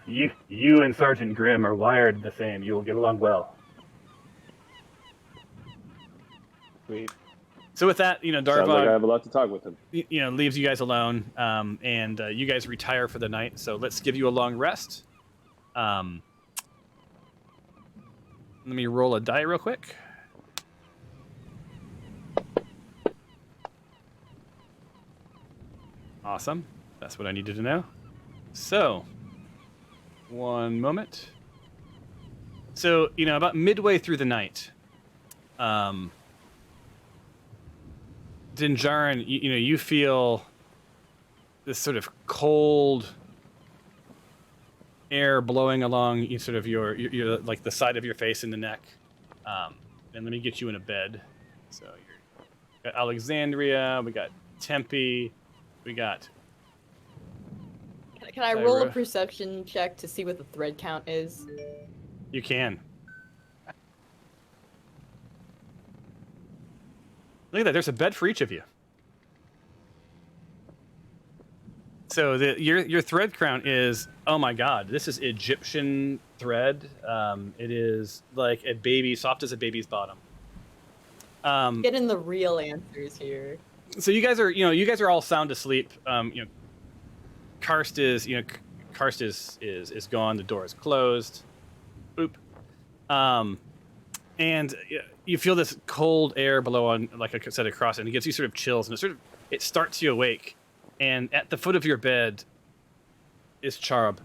Speaker 4: You and Sergeant Grimm are wired the same. You will get along well.
Speaker 3: Sweet.
Speaker 1: So with that,
Speaker 6: Sounds like I have a lot to talk with him.
Speaker 1: Leaves you guys alone, and you guys retire for the night. So let's give you a long rest. Let me roll a die real quick. Awesome. That's what I needed to know. So, one moment. So, about midway through the night, Dinjarin, you feel this sort of cold air blowing along sort of your like the side of your face and the neck. And let me get you in a bed. So we got Alexandria, we got Tempe, we got.
Speaker 7: Can I roll a perception check to see what the thread count is?
Speaker 1: You can. Look at that. There's a bed for each of you. So your thread count is, oh my god, this is Egyptian thread. It is like soft as a baby's bottom.
Speaker 7: Getting the real answers here.
Speaker 1: So you guys are all sound asleep. Karst is gone. The door is closed. Boop. And you feel this cold air blow on, like I said, across, and it gives you sort of chills, and it starts you awake. And at the foot of your bed is Charb.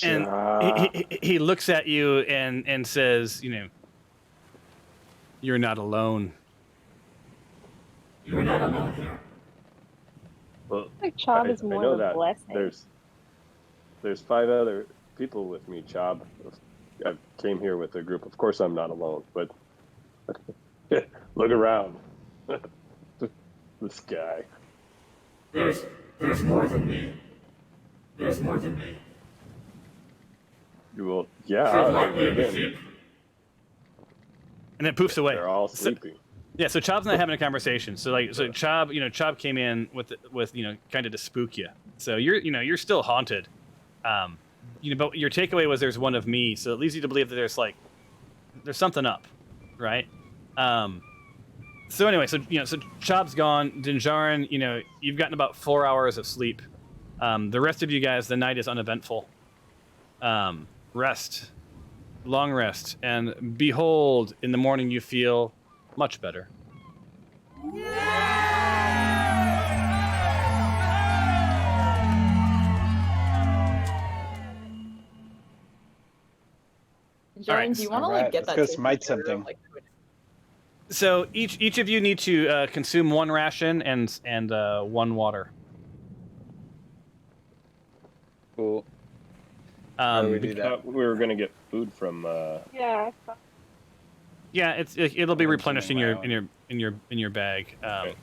Speaker 1: And he looks at you and says, you're not alone.
Speaker 5: You're not alone here.
Speaker 6: Well,
Speaker 5: I think Chob is more of a blessing.
Speaker 6: There's 5 other people with me, Chob. I came here with a group. Of course I'm not alone, but look around. This guy.
Speaker 8: There's more than me. There's more than me.
Speaker 6: Well, yeah.
Speaker 1: And it poofs away.
Speaker 6: They're all sleeping.
Speaker 1: So Chob's not having a conversation. So Chob came in with kind of to spook you. So you're still haunted. But your takeaway was there's one of me. So it leads you to believe that there's something up, right? So anyway, so Chob's gone. Dinjarin, you've gotten about 4 hours of sleep. The rest of you guys, the night is uneventful. Rest, long rest, and behold, in the morning you feel much better.
Speaker 7: Jordan, do you want to
Speaker 3: Alright,
Speaker 7: like get
Speaker 3: let's
Speaker 7: that?
Speaker 3: go
Speaker 7: taken
Speaker 3: smite
Speaker 7: care of,
Speaker 3: something.
Speaker 7: like,
Speaker 1: So each of you need to consume 1 ration and 1 water.
Speaker 3: Cool. How do we do
Speaker 1: bec-
Speaker 3: that?
Speaker 6: We were gonna get food from.
Speaker 5: Yeah.
Speaker 1: Yeah, it'll be
Speaker 3: I'm
Speaker 1: replenished in
Speaker 3: consuming
Speaker 1: your bag.
Speaker 6: Okay.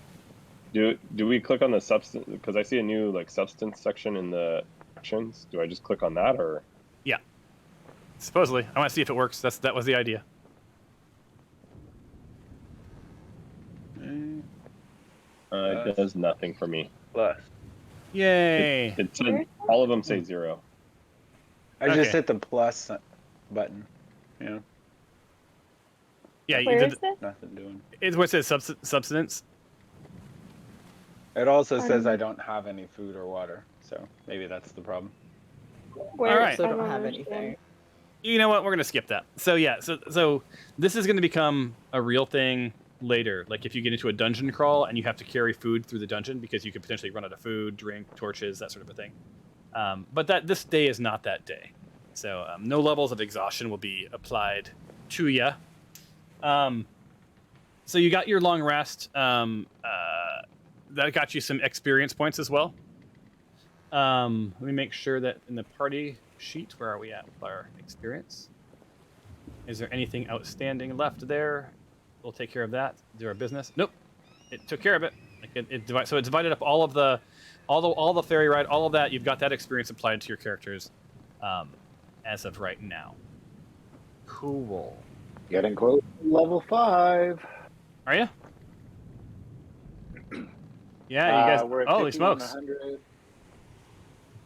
Speaker 6: Do we click on the substance? Because I see a new like substance section in the actions. Do I just click on that or?
Speaker 1: Yeah. Supposedly, I want to see if it works. That was the idea.
Speaker 6: It does nothing for me.
Speaker 3: Plus.
Speaker 1: Yay!
Speaker 6: It said all of them say 0.
Speaker 3: I just
Speaker 1: Okay.
Speaker 3: hit the plus button. You know,
Speaker 1: Yeah, you
Speaker 5: Where
Speaker 1: did.
Speaker 5: is this?
Speaker 3: nothing doing.
Speaker 1: It's what it says substance.
Speaker 3: It also says I don't have any food or water, so maybe that's the problem.
Speaker 5: Where?
Speaker 1: All right.
Speaker 7: So
Speaker 5: I
Speaker 7: don't have
Speaker 5: understand.
Speaker 7: anything.
Speaker 1: You know what? We're gonna skip that. So yeah, so this is gonna become a real thing later. Like if you get into a dungeon crawl and you have to carry food through the dungeon because you could potentially run out of food, drink, torches, that sort of a thing. But this day is not that day. So no levels of exhaustion will be applied to you. So you got your long rest. That got you some experience points as well. Let me make sure that in the party sheet, where are we at with our experience? Is there anything outstanding left there? We'll take care of that. Do our business. Nope, it took care of it. Like so it divided up all the ferry ride, all of that. You've got that experience applied to your characters, as of right now. Cool.
Speaker 2: Getting close to level 5.
Speaker 1: Are you? Yeah, you guys.
Speaker 2: We're at
Speaker 1: Holy
Speaker 2: 51,
Speaker 1: smokes!
Speaker 2: 100.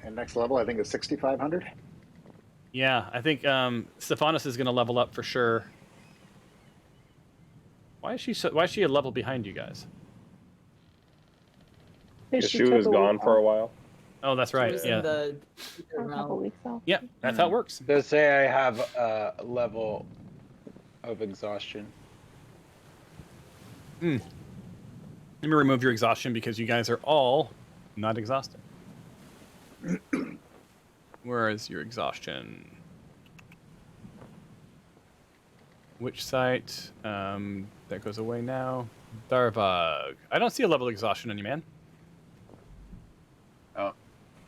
Speaker 2: And next level, I think, is 6,500.
Speaker 1: Yeah, I think Stephanos is going to level up for sure. Why is she a level behind you guys?
Speaker 6: She was gone for a while.
Speaker 1: Oh, that's right.
Speaker 7: She was
Speaker 1: Yeah.
Speaker 7: in the
Speaker 5: A couple weeks off.
Speaker 1: Yep, that's how it works.
Speaker 3: Does say I have a level of exhaustion.
Speaker 1: Let me remove your exhaustion because you guys are all not exhausted. Where is your exhaustion? Which site? That goes away now. Darvag. I don't see a level of exhaustion on you, man.
Speaker 3: Oh,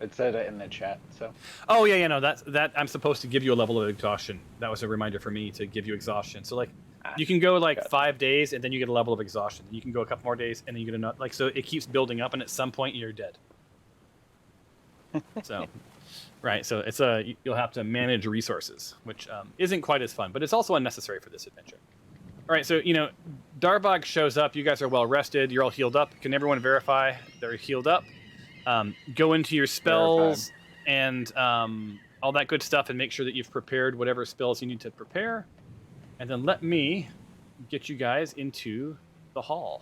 Speaker 3: it said it in the chat. So
Speaker 1: Oh yeah, no. That I'm supposed to give you a level of exhaustion. That was a reminder for me to give you exhaustion. So like, you can go like 5 days and then you get a level of exhaustion. You can go a couple more days and then you get another. Like so, it keeps building up, and at some point you're dead. So, right. So it's you'll have to manage resources, which isn't quite as fun, but it's also unnecessary for this adventure. All right. So Darvag shows up. You guys are well rested. You're all healed up. Can everyone verify they're healed up? Go into your spells and all that good stuff, and make sure that you've prepared whatever spells you need to prepare. And then let me get you guys into the hall.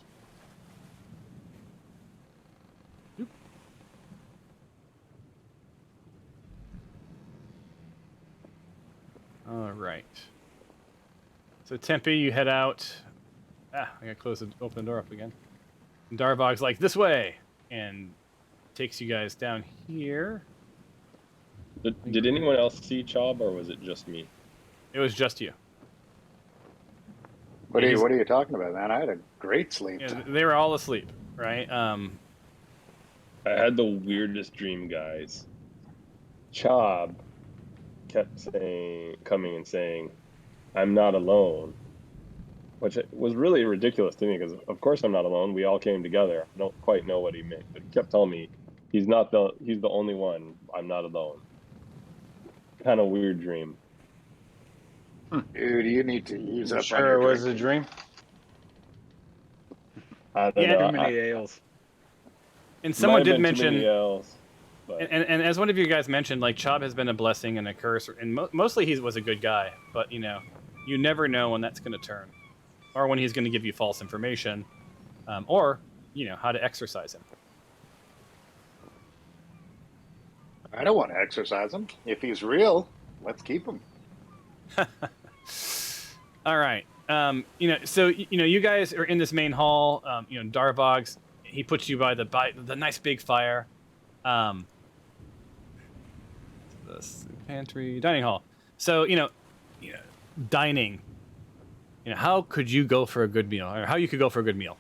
Speaker 1: Oop. All right. So Tempe, you head out. I gotta open the door up again. And Darvog's like, this way, and takes you guys down here.
Speaker 6: Did anyone else see Chob, or was it just me?
Speaker 1: It was just you.
Speaker 2: What are you talking about, man? I had a great sleep.
Speaker 1: Yeah, they were all asleep, right?
Speaker 6: I had the weirdest dream, guys. Chob kept coming and saying, "I'm not alone," which was really ridiculous to me because, of course, I'm not alone. We all came together. I don't quite know what he meant, but he kept telling me he's the only one. I'm not alone. Kind of weird dream.
Speaker 2: Dude, you need to use up on
Speaker 3: sure
Speaker 2: your
Speaker 3: it was a
Speaker 2: drinking.
Speaker 3: dream.
Speaker 6: I don't
Speaker 1: Yeah,
Speaker 6: know.
Speaker 3: Too many ales.
Speaker 1: And someone did
Speaker 6: Might have been too
Speaker 1: mention,
Speaker 6: many L's, but
Speaker 1: and as one of you guys mentioned, like Chob has been a blessing and a curse, and mostly he was a good guy, but you never know when that's going to turn, or when he's going to give you false information, or how to exercise him.
Speaker 2: I don't want to exercise him. If he's real, let's keep him.
Speaker 1: All right. You guys are in this main hall. Darvog's, he puts you by the nice big fire. The pantry, dining hall. So, dining. How could you go for a good meal, or how you could go for a good meal?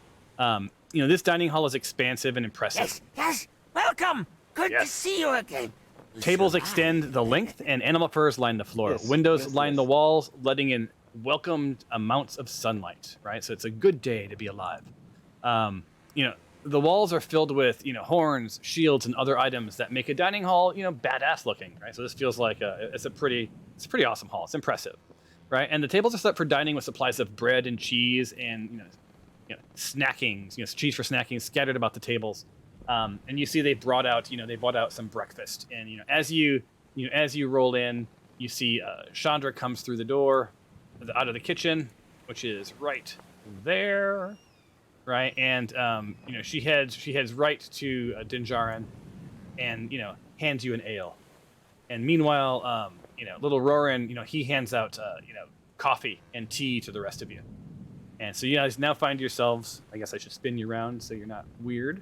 Speaker 1: This dining hall is expansive and impressive.
Speaker 10: Yes, welcome. Good to see you again.
Speaker 1: Tables extend the length, and animal furs line the floor.
Speaker 3: Yes,
Speaker 1: Windows line the walls, letting in welcomed amounts of sunlight. Right, so it's a good day to be alive. The walls are filled with horns, shields, and other items that make a dining hall badass looking. Right, so this feels like it's a pretty awesome hall. It's impressive, right? And the tables are set for dining with supplies of bread and cheese and snackings, cheese for snacking scattered about the tables. And you see they brought out some breakfast. And as you roll in, you see Chandra comes through the door, out of the kitchen, which is right there, right? And she heads right to Dinjarin, and hands you an ale. And meanwhile, little Roran, he hands out coffee and tea to the rest of you. And so you guys now find yourselves, I guess I should spin you around so you're not weird.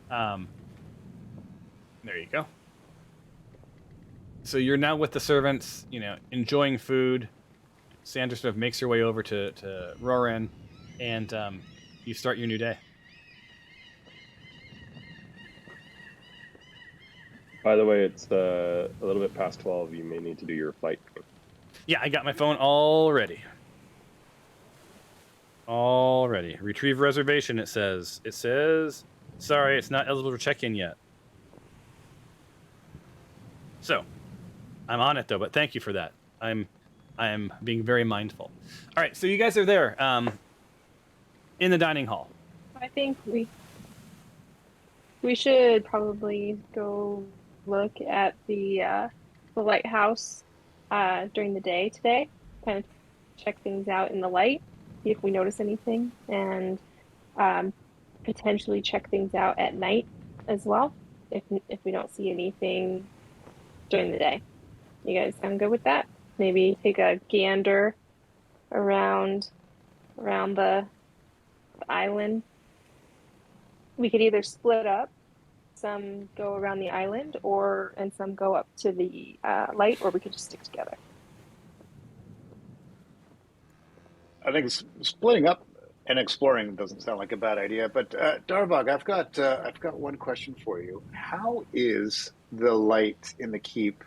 Speaker 1: There you go. So you're now with the servants, enjoying food. Sandra sort of makes your way over to Roran, and you start your new day.
Speaker 6: By the way, it's a little bit past 12. You may need to do your flight.
Speaker 1: Yeah, I got my phone all ready. Retrieve reservation, it says. Sorry, it's not eligible to check in yet. So, I'm on it though, but thank you for that. I'm being very mindful. All right, so you guys are there, in the dining hall.
Speaker 5: I think we should probably go look at the lighthouse during the day today. Kind of check things out in the light, see if we notice anything, and potentially check things out at night as well if we don't see anything during the day. You guys sound good with that? Maybe take a gander around the island. We could either split up, some go around the island, and some go up to the light, or we could just stick together.
Speaker 2: I think splitting up and exploring doesn't sound like a bad idea. But Darvog, I've got one question for you. How is the light in the keep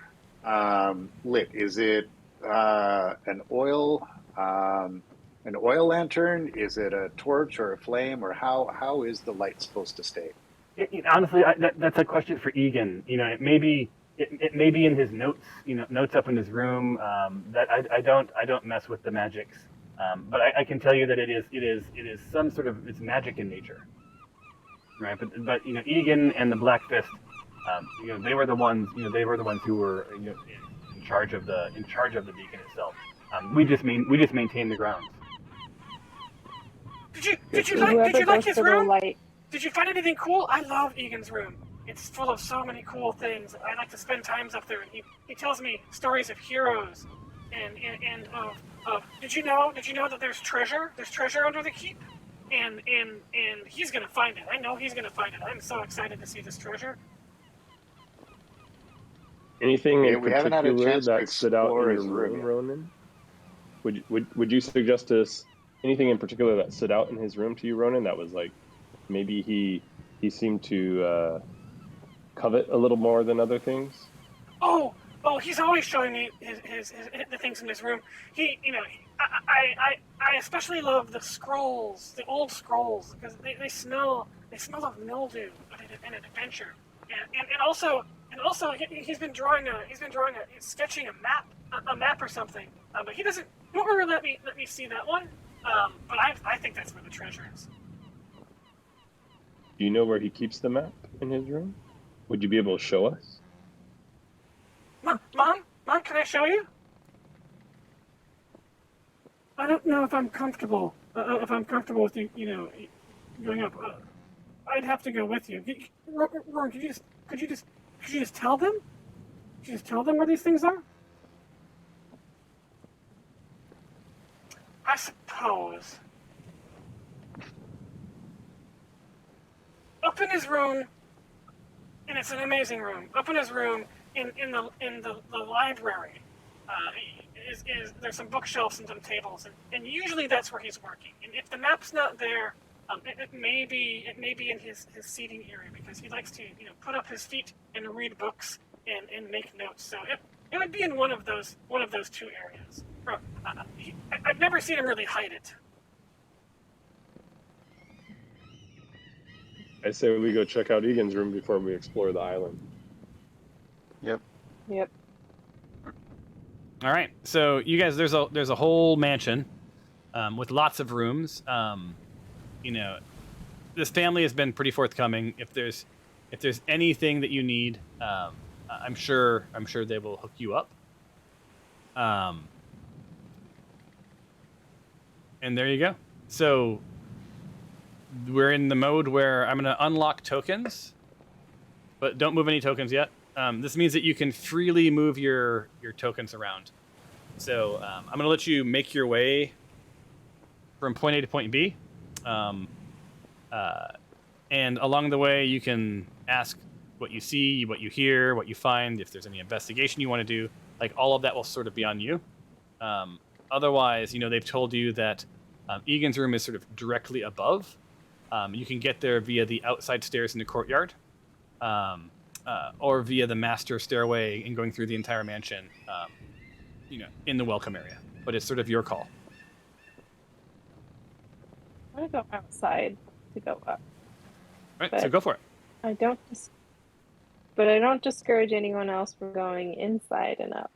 Speaker 2: lit? Is it an oil lantern? Is it a torch or a flame? Or how is the light supposed to stay?
Speaker 4: Honestly, that's a question for Egan. It may be in his notes. Notes up in his room. That I don't mess with the magics. But I can tell you that it is some sort of, it's magic in nature, right? But Egan and the Black Fist, they were the ones who were in charge of the beacon itself. We just maintain the grounds.
Speaker 9: Did you like his room? Did you find anything cool? I love Egan's room. It's full of so many cool things. I like to spend times up there. He tells me stories of heroes and of did you know that there's treasure? There's treasure under the keep? And he's gonna find it. I know he's gonna find it. I'm so excited to see this treasure.
Speaker 6: Anything in
Speaker 2: we haven't had a
Speaker 6: particular
Speaker 2: chance to
Speaker 6: that stood out in
Speaker 2: explore
Speaker 6: your
Speaker 2: his room
Speaker 6: room,
Speaker 2: yet.
Speaker 6: Ronan? Would you suggest us anything in particular that stood out in his room to you, Ronan? That was like maybe he seemed to covet a little more than other things.
Speaker 9: Oh, he's always showing me his the things in his room. I especially love the scrolls, the old scrolls, because they smell of mildew in an adventure. And also he's been sketching a map or something. But he won't really let me see that one. But I think that's where the treasure is.
Speaker 6: Do you know where he keeps the map in his room? Would you be able to show us?
Speaker 9: Mom, can I show you? I don't know if I'm comfortable. With you, going up. I'd have to go with you. Roran, could you just tell them? Could you just tell them where these things are? I suppose. Up in his room, and it's an amazing room. Up in his room, in the library, there's some bookshelves and some tables, and usually that's where he's working. And if the map's not there, it may be in his seating area, because he likes to put up his feet and read books and make notes. So it would be in one of those two areas. I've never seen him really hide it.
Speaker 6: I say we go check out Egan's room before we explore the island.
Speaker 3: Yep.
Speaker 5: Yep.
Speaker 1: All right. So you guys, there's a whole mansion with lots of rooms. This family has been pretty forthcoming. If there's anything that you need, I'm sure they will hook you up. And there you go. So we're in the mode where I'm going to unlock tokens, but don't move any tokens yet. This means that you can freely move your tokens around. So I'm going to let you make your way from point A to point B. And along the way, you can ask what you see, what you hear, what you find, if there's any investigation you want to do. Like, all of that will sort of be on you. Otherwise, they've told you that Egan's room is sort of directly above. You can get there via the outside stairs in the courtyard, or via the master stairway and going through the entire mansion, in the welcome area. But it's sort of your call.
Speaker 5: I'm gonna go outside to go up.
Speaker 1: All right, so go for it.
Speaker 5: I don't discourage anyone else from going inside and up.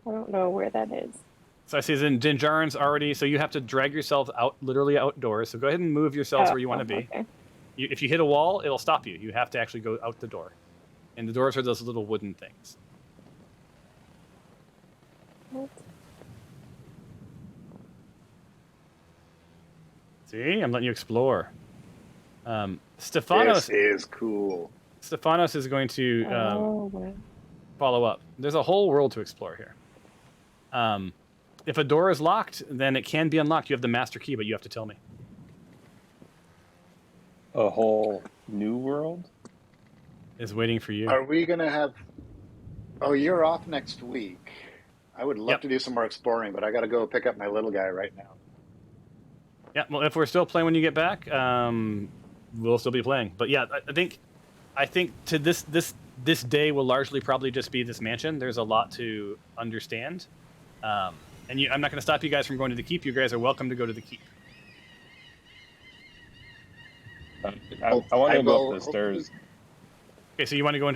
Speaker 5: I don't know where that is.
Speaker 1: So I see Dinjarin's already, so you have to drag yourself out, literally outdoors. So go ahead and move yourselves where you want to be.
Speaker 5: Okay.
Speaker 1: If you hit a wall, it'll stop you. You have to actually go out the door. And the doors are those little wooden things.
Speaker 5: What?
Speaker 1: See, I'm letting you explore. Stefanos
Speaker 2: This is cool.
Speaker 1: Stefanos is going to
Speaker 5: Wow.
Speaker 1: follow up. There's a whole world to explore here. If a door is locked, then it can be unlocked. You have the master key, but you have to tell me.
Speaker 6: A whole new world?
Speaker 1: Is waiting for you.
Speaker 2: Are we going to have... Oh, you're off next week. I would love to do some more exploring, but I got to go pick up my little guy right now.
Speaker 1: Yeah, well, if we're still playing when you get back, we'll still be playing. But yeah, I think to this day will largely probably just be this mansion. There's a lot to understand. And I'm not going to stop you guys from going to the keep. You guys are welcome to go to the keep.
Speaker 6: I want to go up the stairs.
Speaker 1: Okay, so you want to go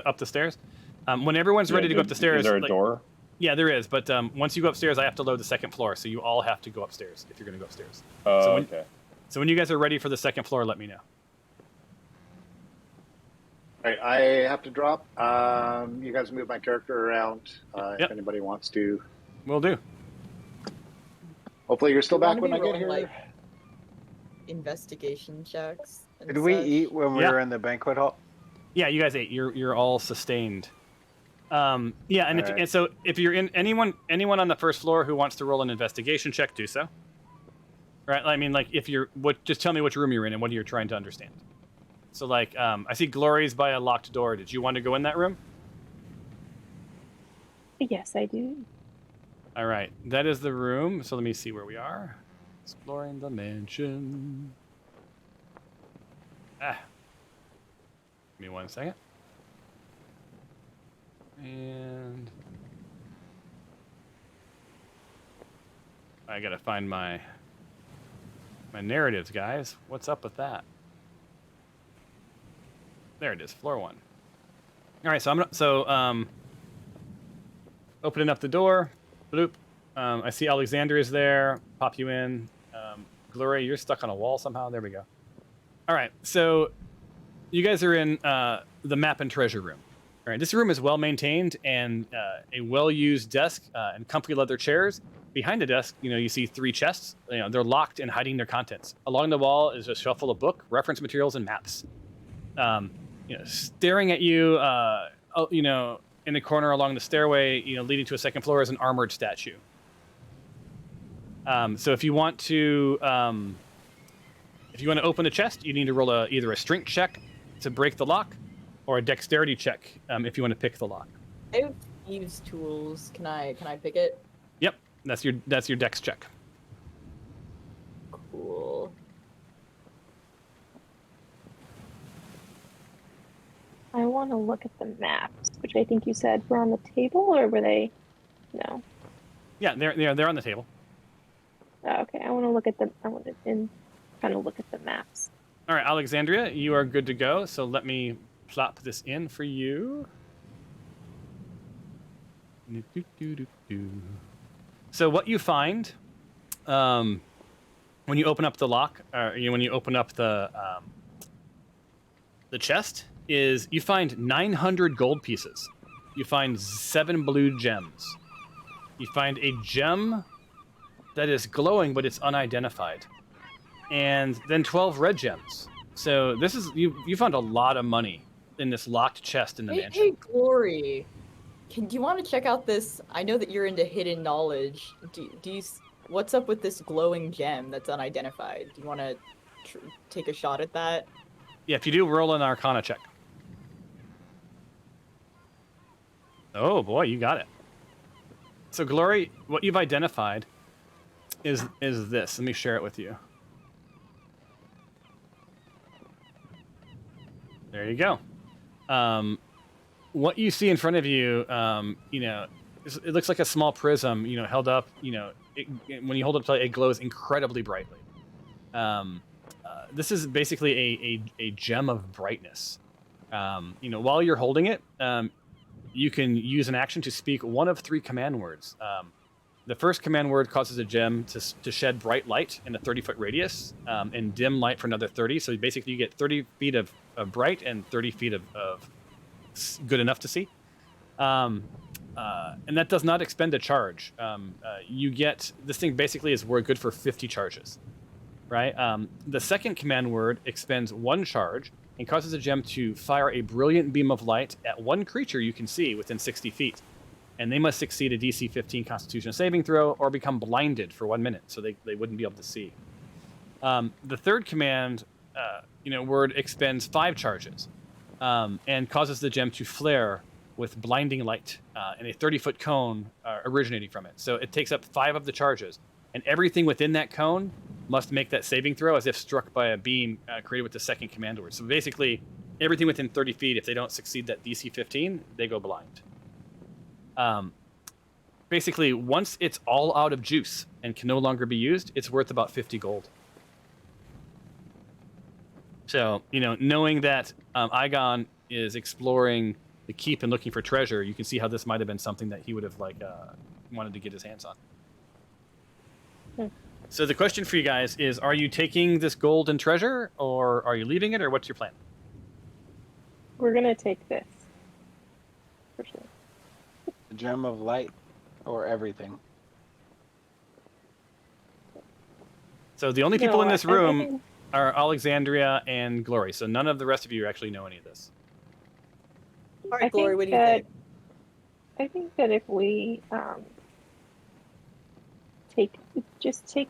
Speaker 1: up the stairs? When everyone's ready to go up the stairs,
Speaker 6: is there a door?
Speaker 1: Yeah, there is. But once you go upstairs, I have to load the second floor, so you all have to go upstairs if you're going to go upstairs.
Speaker 6: Oh, okay.
Speaker 1: So when you guys are ready for the second floor, let me know.
Speaker 2: All right, I have to drop. You guys move my character around if anybody wants to.
Speaker 1: Will do.
Speaker 2: Hopefully you're still
Speaker 7: Do you
Speaker 2: back
Speaker 7: wanna
Speaker 2: when
Speaker 7: be
Speaker 2: I get
Speaker 7: rolling,
Speaker 2: here.
Speaker 7: Investigation checks. And
Speaker 3: Did we
Speaker 7: such?
Speaker 3: eat when we were in the banquet hall?
Speaker 1: Yeah, you guys ate. You're all sustained. And
Speaker 3: Alright.
Speaker 1: and so if you're in anyone on the first floor who wants to roll an investigation check, do so. Right? I mean, like, just tell me which room you're in and what you're trying to understand. So, like, I see Glory's by a locked door. Did you want to go in that room?
Speaker 5: Yes, I do.
Speaker 1: All right, that is the room. So let me see where we are. Exploring the mansion. Give me 1 second. And I gotta find my narratives, guys. What's up with that? There it is, floor 1. All right, so opening up the door. Bloop. I see Alexander is there. Pop you in. Glory, you're stuck on a wall somehow. There we go. All right, so you guys are in the map and treasure room. All right, this room is well maintained and a well-used desk and comfy leather chairs. Behind the desk, you see 3 chests. They're locked and hiding their contents. Along the wall is a shelf full of book, reference materials, and maps. Staring at you, in the corner along the stairway, leading to a second floor is an armored statue. So if you want to open the chest, you need to roll either a strength check to break the lock, or a dexterity check if you want to pick the lock.
Speaker 7: I have thieves' tools. Can I pick it?
Speaker 1: Yep, that's your dex check.
Speaker 7: Cool.
Speaker 5: I want to look at the maps, which I think you said were on the table, or were they? No.
Speaker 1: Yeah, they're on the table.
Speaker 5: Oh, okay, I want to look at them. I want to kind of look at the maps.
Speaker 1: All right, Alexandria, you are good to go. So let me plop this in for you. So what you find when you open up the lock, when you open up the chest, is you find 900 gold pieces. You find 7 blue gems. You find a gem that is glowing, but it's unidentified. And then 12 red gems. So this is you found a lot of money in this locked chest in the mansion.
Speaker 7: Hey, Glory. Do you want to check out this? I know that you're into hidden knowledge. What's up with this glowing gem that's unidentified? Do you want to take a shot at that?
Speaker 1: Yeah, if you do, roll an Arcana check. Oh boy, you got it. So Glory, what you've identified is this. Let me share it with you. There you go. What you see in front of you, it looks like a small prism, held up. When you hold it up, it glows incredibly brightly. This is basically a gem of brightness. While you're holding it, you can use an action to speak one of 3 command words. The first command word causes a gem to shed bright light in a 30-foot radius, and dim light for another 30. So basically, you get 30 feet of bright and 30 feet of good enough to see. And that does not expend a charge. You get this thing basically is good for 50 charges, right? The second command word expends 1 charge and causes a gem to fire a brilliant beam of light at one creature you can see within 60 feet. And they must succeed a DC 15 Constitution saving throw or become blinded for 1 minute, so they wouldn't be able to see. The third command, word expends 5 charges and causes the gem to flare with blinding light and a 30-foot cone originating from it. So it takes up 5 of the charges, and everything within that cone must make that saving throw as if struck by a beam created with the second command word. So basically, everything within 30 feet, if they don't succeed that DC 15, they go blind. Basically, once it's all out of juice and can no longer be used, it's worth about 50 gold. So, knowing that Igon is exploring the keep and looking for treasure, you can see how this might have been something that he would have wanted to get his hands on. So the question for you guys is, are you taking this gold and treasure, or are you leaving it, or what's your plan?
Speaker 5: We're gonna take this. For sure.
Speaker 3: The gem of light, or everything.
Speaker 1: So the only people in this room
Speaker 5: I think
Speaker 1: are Alexandria and Glory. So none of the rest of you actually know any of this.
Speaker 7: All right, Glory, what do you think?
Speaker 5: I think that if we take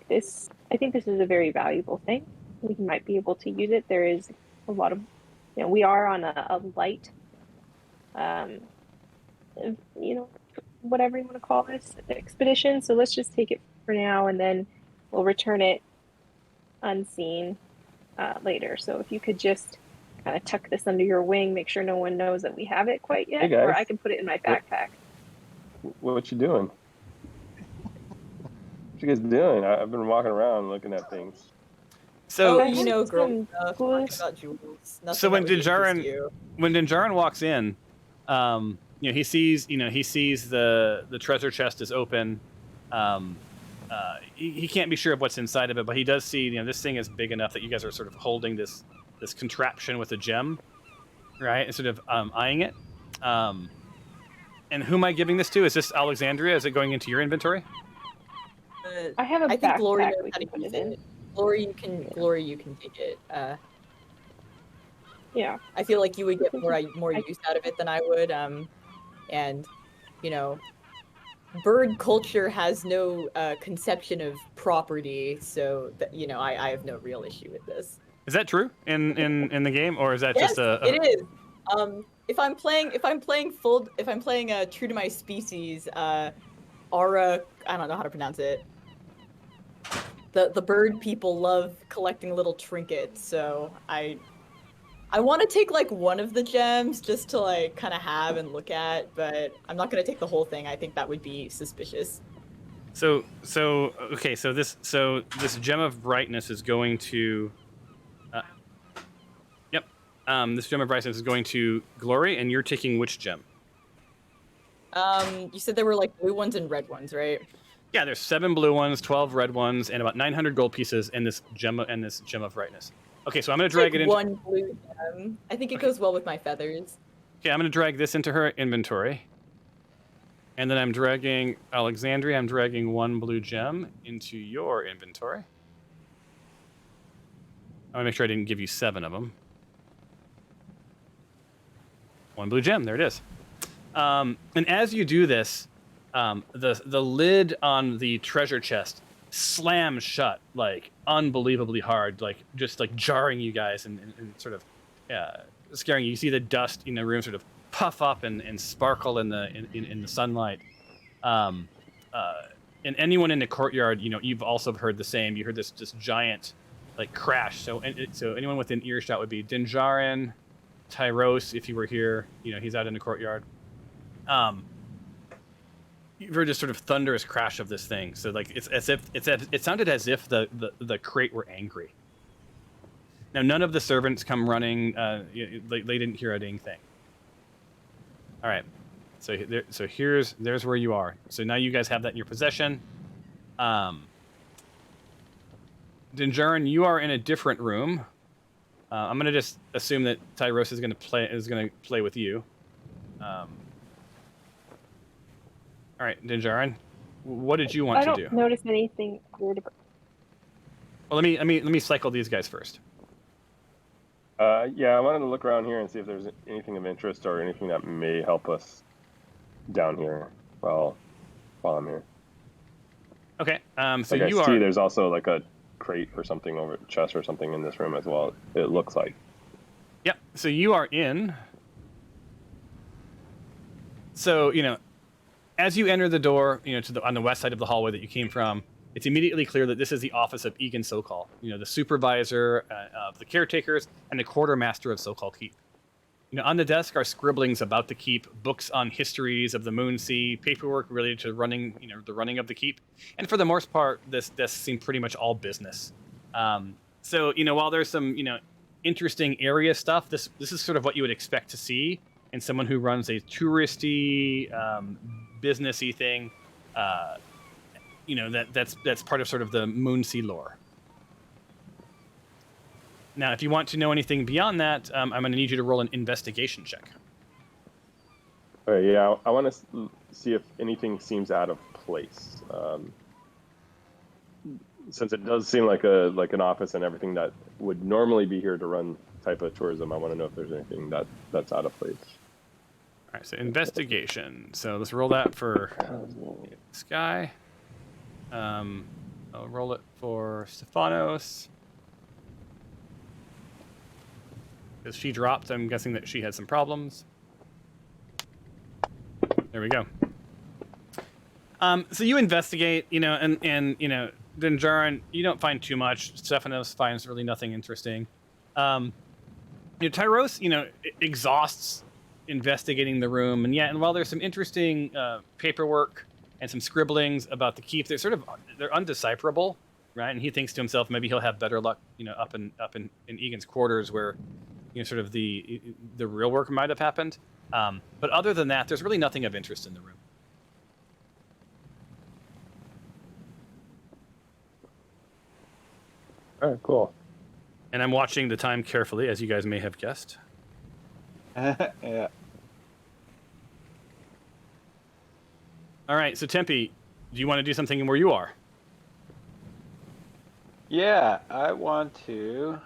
Speaker 5: this, I think this is a very valuable thing. We might be able to use it. There is a lot of, we are on a light, whatever you want to call this, expedition. So let's just take it for now, and then we'll return it unseen later. So if you could just kind of tuck this under your wing, make sure no one knows that we have it quite yet,
Speaker 6: Hey guys.
Speaker 5: or I can put it in my backpack.
Speaker 6: What you doing? What you guys doing? I've been walking around looking at things.
Speaker 1: So
Speaker 7: girl stuff, talking about jewels.
Speaker 1: So when
Speaker 7: Nothing that would interest you.
Speaker 1: Dinjarin walks in, he sees the treasure chest is open. He can't be sure of what's inside of it, but he does see this thing is big enough that you guys are sort of holding this contraption with a gem, right? And sort of eyeing it. And who am I giving this to? Is this Alexandria? Is it going into your inventory?
Speaker 5: I have a
Speaker 7: I think Glory
Speaker 5: backpack
Speaker 7: knows
Speaker 5: we
Speaker 7: how
Speaker 5: can
Speaker 7: to
Speaker 5: put
Speaker 7: use
Speaker 5: it in.
Speaker 7: it. Glory, you can take it.
Speaker 5: Yeah.
Speaker 7: I feel like you would get more use out of it than I would. And bird culture has no conception of property, so that, you know, I have no real issue with this.
Speaker 1: Is that true in the game, or is that
Speaker 7: Yes,
Speaker 1: just a?
Speaker 7: it is. If I'm playing True to My Species, Aura, I don't know how to pronounce it. The bird people love collecting little trinkets, so I want to take like one of the gems just to like kind of have and look at, but I'm not gonna take the whole thing. I think that would be suspicious.
Speaker 1: So okay, so this gem of brightness is going to. Yep. This gem of brightness is going to Glory, and you're taking which gem?
Speaker 7: You said there were like blue ones and red ones, right?
Speaker 1: Yeah, there's 7 blue ones, 12 red ones, and about 900 gold pieces in this gem of brightness. Okay, so I'm gonna drag it into
Speaker 7: one blue gem. I think it goes well with my feathers.
Speaker 1: Okay, I'm gonna drag this into her inventory. And then I'm dragging Alexandria, I'm dragging 1 blue gem into your inventory. I wanna make sure I didn't give you 7 of them. 1 blue gem, there it is. And as you do this, the lid on the treasure chest slams shut, like unbelievably hard, like just like jarring you guys and sort of scaring you. You see the dust in the room sort of puff up and sparkle in the sunlight. And anyone in the courtyard, you know, you've also heard the same. You heard this giant like crash. So anyone within earshot would be Dinjarin, Tyros, if he were here. You know, he's out in the courtyard. You've heard this sort of thunderous crash of this thing. So like it sounded as if the crate were angry. Now none of the servants come running. They didn't hear a ding thing. All right, so there's where you are. So now you guys have that in your possession. Dinjarin, you are in a different room. I'm gonna just assume that Tyros is gonna play with you. All right, Dinjarin, what did you want to do?
Speaker 5: I don't notice anything weird about.
Speaker 1: Well, let me cycle these guys first.
Speaker 6: Yeah, I wanted to look around here and see if there's anything of interest or anything that may help us down here while I'm here.
Speaker 1: Okay. So
Speaker 6: like
Speaker 1: you
Speaker 6: I see
Speaker 1: are.
Speaker 6: there's also like a crate or something over chest or something in this room as well. It looks like.
Speaker 1: Yep. So you are in. So you know, as you enter the door, you know, on the west side of the hallway that you came from, it's immediately clear that this is the office of Egan Sokol, you know, the supervisor of the caretakers and the quartermaster of Sokol Keep. You know, on the desk are scribblings about the keep, books on histories of the Moonsea, paperwork related to running, you know, the running of the keep, and for the most part, this desk seemed pretty much all business. So you know, while there's some, you know, interesting area stuff, this is sort of what you would expect to see in someone who runs a touristy, businessy thing. You know, that's part of sort of the Moonsea lore. Now, if you want to know anything beyond that, I'm going to need you to roll an investigation check.
Speaker 6: All right, yeah, I want to see if anything seems out of place. Since it does seem like an office and everything that would normally be here to run type of tourism, I want to know if there's anything that's out of place.
Speaker 1: All right, so investigation. So let's roll that for this guy. I'll roll it for Stephanos. Because she dropped, I'm guessing that she had some problems. There we go. So you investigate, you know, and you know, Dinjarin, you don't find too much. Stephanos finds really nothing interesting. You know, Tyros, you know, exhausts investigating the room, and while there's some interesting paperwork and some scribblings about the keep, they're undecipherable, right? And he thinks to himself, maybe he'll have better luck, you know, up in Egan's quarters where, you know, sort of the real work might have happened. But other than that, there's really nothing of interest in the room.
Speaker 6: All right, cool.
Speaker 1: And I'm watching the time carefully, as you guys may have guessed.
Speaker 3: Yeah.
Speaker 1: All right, so Tempe, do you want to do something where you are?
Speaker 3: Yeah, I want to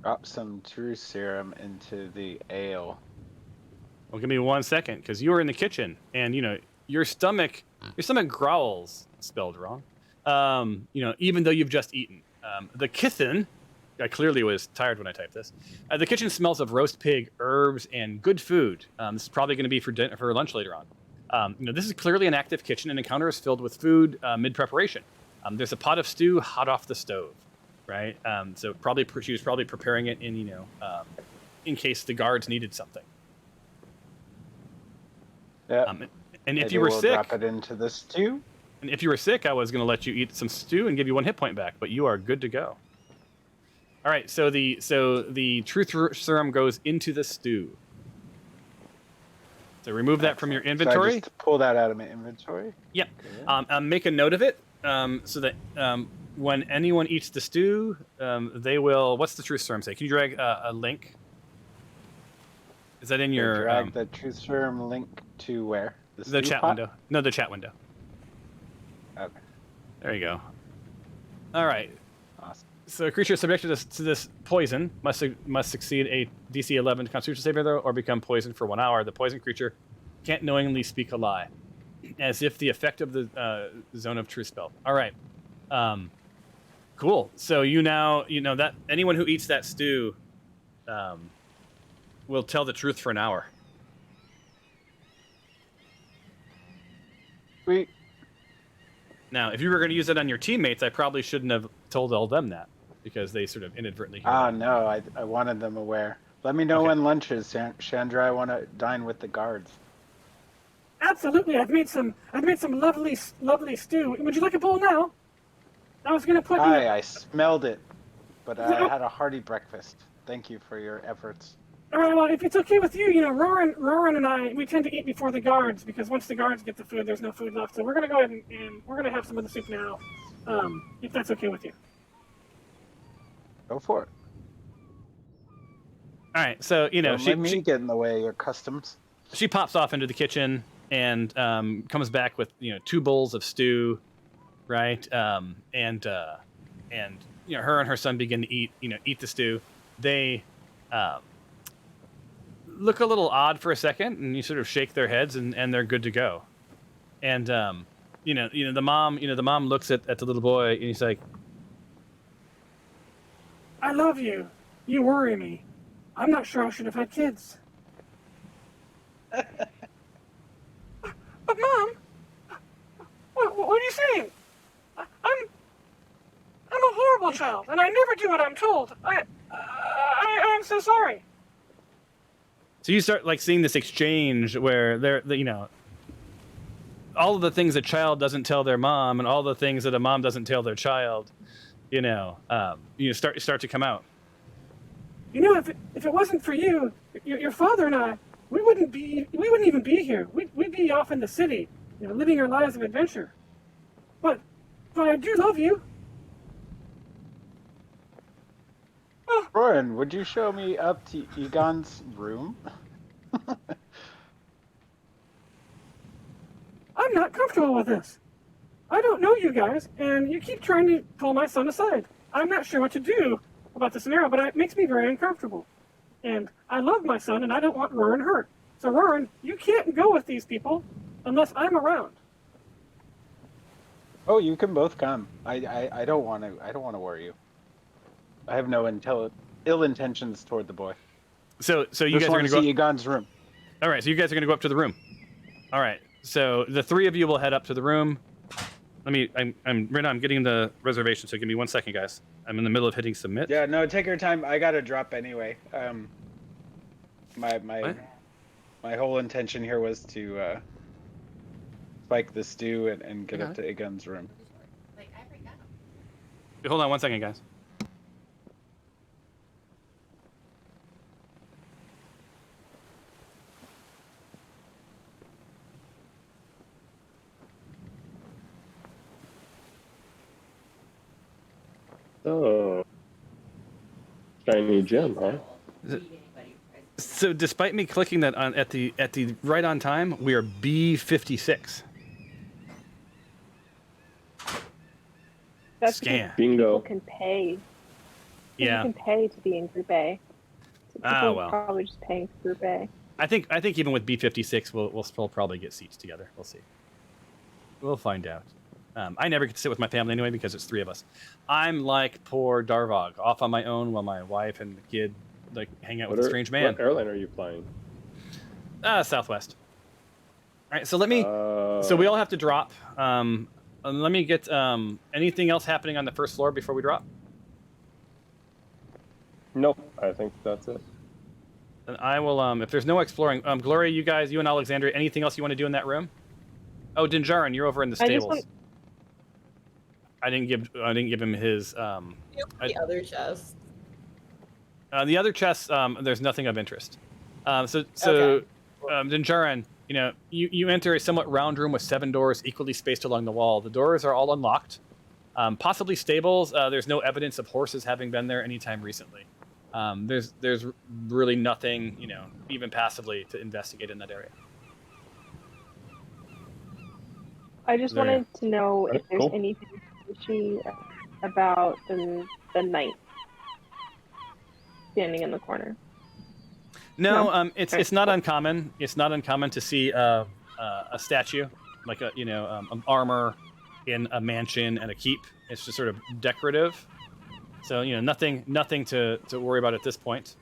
Speaker 3: drop some true serum into the ale.
Speaker 1: Well, give me 1 second, because you were in the kitchen, and you know, your stomach growls, spelled wrong. Even though you've just eaten. The kitchen, I clearly was tired when I typed this. The kitchen smells of roast pig, herbs, and good food. This is probably going to be for lunch later on. This is clearly an active kitchen, and the counter is filled with food mid-preparation. There's a pot of stew hot off the stove, right? So she was probably preparing it in case the guards needed something.
Speaker 3: Yeah.
Speaker 1: And if
Speaker 3: Maybe
Speaker 1: you were
Speaker 3: we'll
Speaker 1: sick,
Speaker 3: drop it into the stew.
Speaker 1: and if you were sick, I was going to let you eat some stew and give you 1 hit point back, but you are good to go. All right, so the truth serum goes into the stew. So remove that from your inventory.
Speaker 3: So I just pull that out of my inventory.
Speaker 1: Yep. Make a note of it so that when anyone eats the stew, they will. What's the truth serum say? Can you drag a link? Is that in your?
Speaker 3: Drag the truth serum link to where?
Speaker 1: The chat window. No, the chat window.
Speaker 3: Okay.
Speaker 1: There you go. All right.
Speaker 3: Awesome.
Speaker 1: So a creature subjected to this poison must succeed a DC 11 Constitution saving throw or become poisoned for 1 hour. The poison creature can't knowingly speak a lie, as if the effect of the zone of truth spell. All right. Cool. So you know that anyone who eats that stew will tell the truth for an hour.
Speaker 3: Sweet.
Speaker 1: Now, if you were going to use it on your teammates, I probably shouldn't have told all them that, because they sort of inadvertently hear
Speaker 3: Ah,
Speaker 1: that.
Speaker 3: no, I wanted them aware. Let me know
Speaker 1: Okay.
Speaker 3: when lunch is, Chandra. I want to dine with the guards.
Speaker 9: Absolutely, I've made some lovely stew. Would you like a bowl now? I was gonna put.
Speaker 3: I smelled it, but I had a hearty breakfast. Thank you for your efforts.
Speaker 9: All right, well, if it's okay with you, Roran and I, we tend to eat before the guards, because once the guards get the food, there's no food left. So we're gonna go ahead and we're gonna have some of the soup now, if that's okay with you.
Speaker 3: Go for it.
Speaker 1: All right, so
Speaker 3: Don't let me get in the way of your customs.
Speaker 1: she pops off into the kitchen and comes back with 2 bowls of stew, right? And her and her son begin to eat the stew. They look a little odd for a second, and you sort of shake their heads, and they're good to go. And the mom looks at the little boy, and he's like,
Speaker 9: I love you. You worry me. I'm not sure I should have had kids. But Mom, what are you saying? I'm a horrible child, and I never do what I'm told. I'm so sorry.
Speaker 1: So you start seeing this exchange where all of the things a child doesn't tell their mom, and all the things that a mom doesn't tell their child, start to come out.
Speaker 9: If it wasn't for you, your father and I, we wouldn't even be here. We'd be off in the city, living our lives of adventure. But I do love you.
Speaker 3: Thorn, would you show me up to Egon's room?
Speaker 9: I'm not comfortable with this. I don't know you guys, and you keep trying to pull my son aside. I'm not sure what to do about the scenario, but it makes me very uncomfortable. And I love my son, and I don't want Roran hurt. So Roran, you can't go with these people unless I'm around.
Speaker 3: Oh, you can both come. I don't want to worry you. I have no ill intentions toward the boy.
Speaker 1: So you guys are going to
Speaker 3: go
Speaker 1: go.
Speaker 3: Egon's room.
Speaker 1: All right, so you guys are going to go up to the room. All right, so the 3 of you will head up to the room. I'm right now. I'm getting the reservation, so give me 1 second, guys. I'm in the middle of hitting submit.
Speaker 3: Yeah, no, take your time. I gotta drop anyway. My whole intention here was to spike the stew and get up to Egon's room.
Speaker 1: Hold on 1 second, guys.
Speaker 6: Oh. Shiny gem, huh?
Speaker 1: So despite me clicking that on at the right on time, we are B56.
Speaker 5: That's
Speaker 1: Scan.
Speaker 5: because
Speaker 6: Bingo.
Speaker 5: People can pay.
Speaker 1: Yeah.
Speaker 5: You can pay to be in Group A. So people
Speaker 1: well.
Speaker 5: are probably just paying for Group A.
Speaker 1: I think even with B56, we'll still probably get seats together. We'll see. We'll find out. I never get to sit with my family anyway because it's 3 of us. I'm like poor Darvog, off on my own while my wife and the kid like hang out with a strange man.
Speaker 6: What airline are you flying?
Speaker 1: Southwest. All right, so let me. So we all have to drop. Let me get anything else happening on the first floor before we drop.
Speaker 6: Nope, I think that's it.
Speaker 1: And I will. If there's no exploring, Gloria, you guys, you and Alexandria, anything else you want to do in that room? Oh, Dinjarin, you're over in the stables. I didn't give him his.
Speaker 7: The other chest.
Speaker 1: The other chests, there's nothing of interest. So
Speaker 7: Okay.
Speaker 1: Dinjarin, you enter a somewhat round room with 7 doors equally spaced along the wall. The doors are all unlocked. Possibly stables. There's no evidence of horses having been there anytime recently. There's really nothing, even passively to investigate in that area.
Speaker 5: I just wanted to know if there's
Speaker 6: Cool.
Speaker 5: anything fishy about the knight standing in the corner.
Speaker 1: No, it's not uncommon. It's not uncommon to see a statue, like armor in a mansion and a keep. It's just sort of decorative. So nothing to worry about at this point.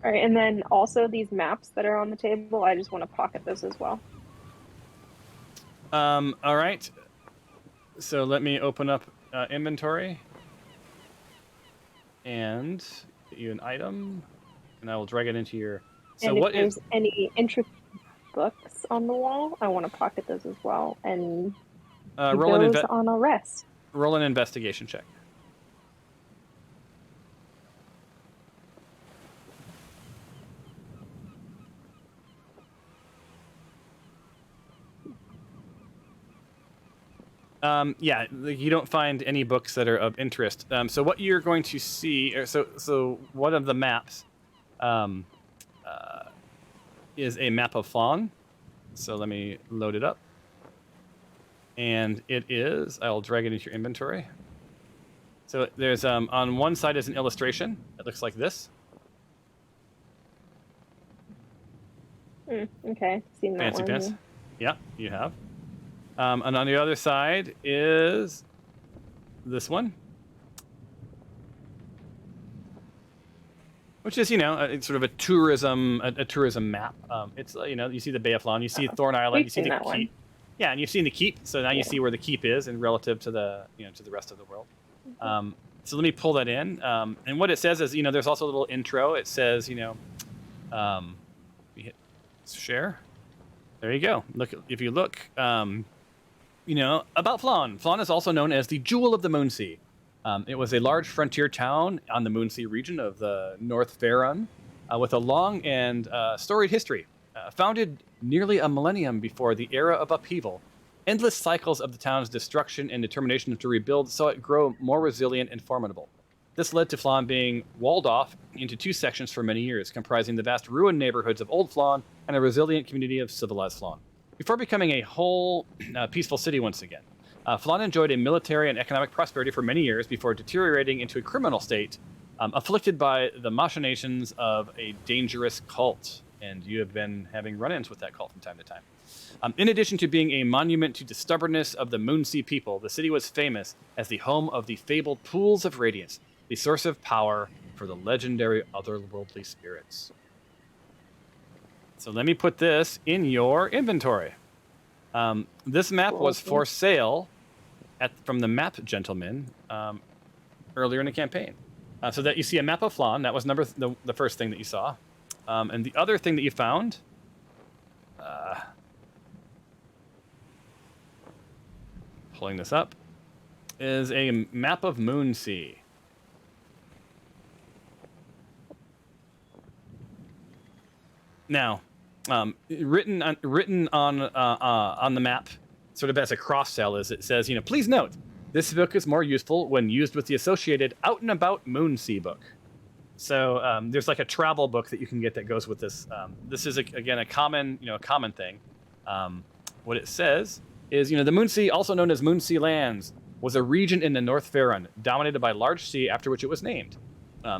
Speaker 5: All right, and then also these maps that are on the table, I just want to pocket those as well.
Speaker 1: All right. So let me open up inventory and get you an item, and I will drag it into your. So
Speaker 5: and if
Speaker 1: what
Speaker 5: there's
Speaker 1: is
Speaker 5: any interesting books on the wall, I want to pocket those as well and keep those on a rest.
Speaker 1: Roll an investigation check. Yeah, you don't find any books that are of interest. So what you're going to see, so one of the maps is a map of Thorn. So let me load it up. And it is, I'll drag it into your inventory. So there's, on one side is an illustration. It looks like this.
Speaker 5: Okay, seen that
Speaker 1: Fancy
Speaker 5: one.
Speaker 1: pants. Yeah, you have. And on the other side is this one, which is it's sort of a tourism map. It's you see the Bay of Thorn, you see Thorn Island, you see the keep. Yeah, and you've seen the keep, so now you see where the keep is and relative to the to the rest of the world. So let me pull that in, and what it says is there's also a little intro. It says we hit share. There you go. Look, if you look. About Flan. Flan is also known as the Jewel of the Moonsea. It was a large frontier town on the Moonsea region of the North Faerun, with a long and storied history. Founded nearly a millennium before the era of upheaval, endless cycles of the town's destruction and determination to rebuild saw it grow more resilient and formidable. This led to Flan being walled off into 2 sections for many years, comprising the vast ruined neighborhoods of Old Flan and a resilient community of civilized Flan. Before becoming a whole peaceful city once again, Flan enjoyed a military and economic prosperity for many years before deteriorating into a criminal state, afflicted by the machinations of a dangerous cult. And you have been having run-ins with that cult from time to time. In addition to being a monument to the stubbornness of the Moonsea people, the city was famous as the home of the fabled Pools of Radiance, the source of power for the legendary otherworldly spirits. So let me put this in your inventory. This map was for sale from the map gentleman earlier in the campaign. So that you see a map of Flan. That was the first thing that you saw. And the other thing that you found, pulling this up, is a map of Moonsea. Now, written on the map, sort of as a cross-sell, is it says, please note, this book is more useful when used with the associated Out and About Moonsea book. So there's like a travel book that you can get that goes with this. This is again a common thing. What it says is, the Moonsea, also known as Moonsea Lands, was a region in the North Faerun, dominated by large sea, after which it was named.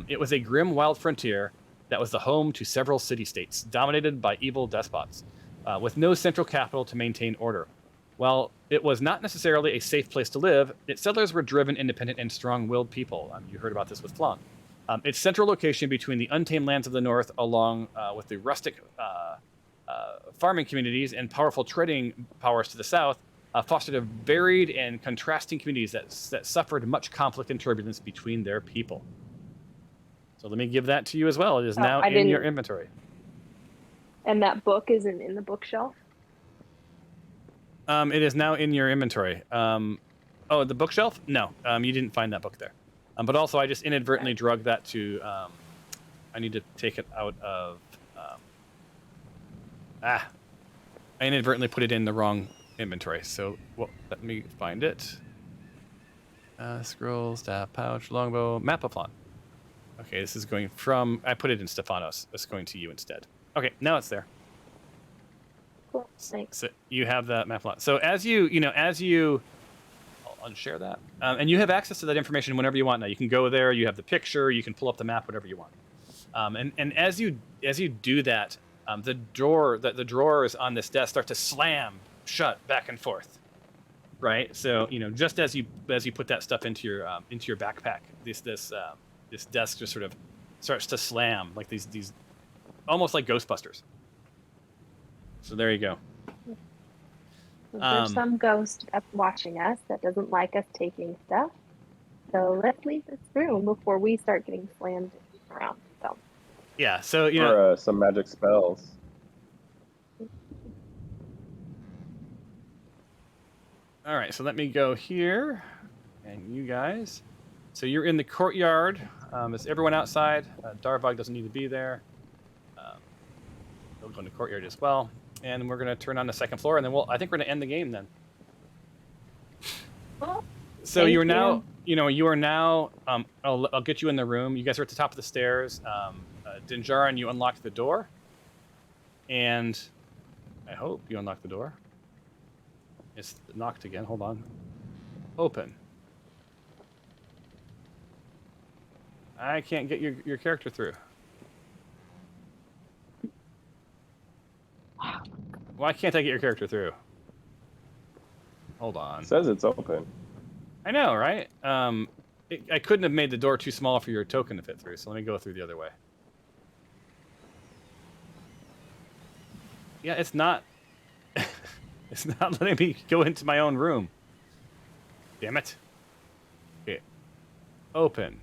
Speaker 1: It was a grim, wild frontier that was the home to several city-states dominated by evil despots, with no central capital to maintain order. While it was not necessarily a safe place to live, its settlers were driven, independent, and strong-willed people. You heard about this with Flan. Its central location between the untamed lands of the north, along with the rustic farming communities and powerful trading powers to the south, fostered a varied and contrasting communities that suffered much conflict and turbulence between their people. So let me give that to you as well. It is now in your inventory.
Speaker 5: And that book isn't in the bookshelf?
Speaker 1: It is now in your inventory. Oh, the bookshelf? No, you didn't find that book there. But also, I just inadvertently drug that to... I need to take it out of... I inadvertently put it in the wrong inventory. So let me find it. Scroll, staff, pouch, longbow, map of Flan. Okay, this is going from... I put it in Stephanos. It's going to you instead. Okay, now it's there.
Speaker 5: Cool, thanks.
Speaker 1: So you have that map lot. So as you I'll unshare that. And you have access to that information whenever you want now. You can go there, you have the picture, you can pull up the map, whatever you want. And as you do that, the drawers on this desk start to slam shut back and forth. Right? So, just as you put that stuff into your backpack, this desk just sort of starts to slam like these almost like Ghostbusters. So there you go.
Speaker 5: There's some ghost watching us that doesn't like us taking stuff. So let's leave this room before we start getting slammed around. So.
Speaker 1: Yeah. So
Speaker 6: or some magic spells.
Speaker 1: All right. So let me go here, and you guys. So you're in the courtyard. Is everyone outside? Darvog doesn't need to be there. He'll go in the courtyard as well. And we're going to turn on the second floor, and then I think we're going to end the game then.
Speaker 5: Well,
Speaker 1: so you are now, I'll get you in the room. You guys are at the top of the stairs. Dinjarin, you unlocked the door. And I hope you unlocked the door. It's knocked again. Hold on. Open. I can't get your character through. Why can't I get your character through? Hold on.
Speaker 6: It says it's open.
Speaker 1: I know, right? I couldn't have made the door too small for your token to fit through, so let me go through the other way. Yeah, it's not... it's not letting me go into my own room. Damn it. Okay. Open.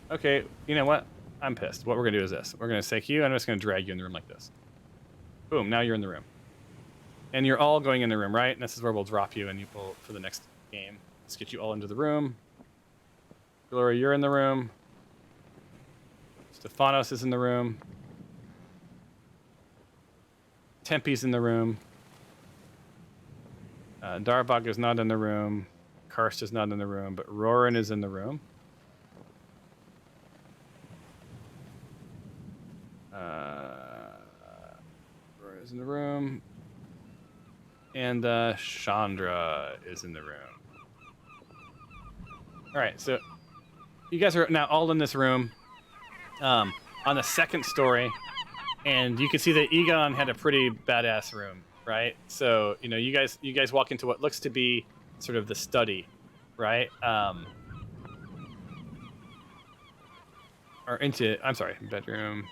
Speaker 1: Okay, you know what? I'm pissed. What we're going to do is this. We're going to take you, and I'm just going to drag you in the room like this. Boom, now you're in the room. And you're all going in the room, right? And this is where we'll drop you, and you will for the next game. Let's get you all into the room. Gloria, you're in the room. Stephanos is in the room. Tempe's in the room. Darvog is not in the room. Karst is not in the room, but Roran is in the room. Is in the room, and Chandra is in the room. All right, so you guys are now all in this room, on the second story, and you can see that Egon had a pretty badass room, right? So you guys walk into what looks to be sort of the study, right? Or into bedroom.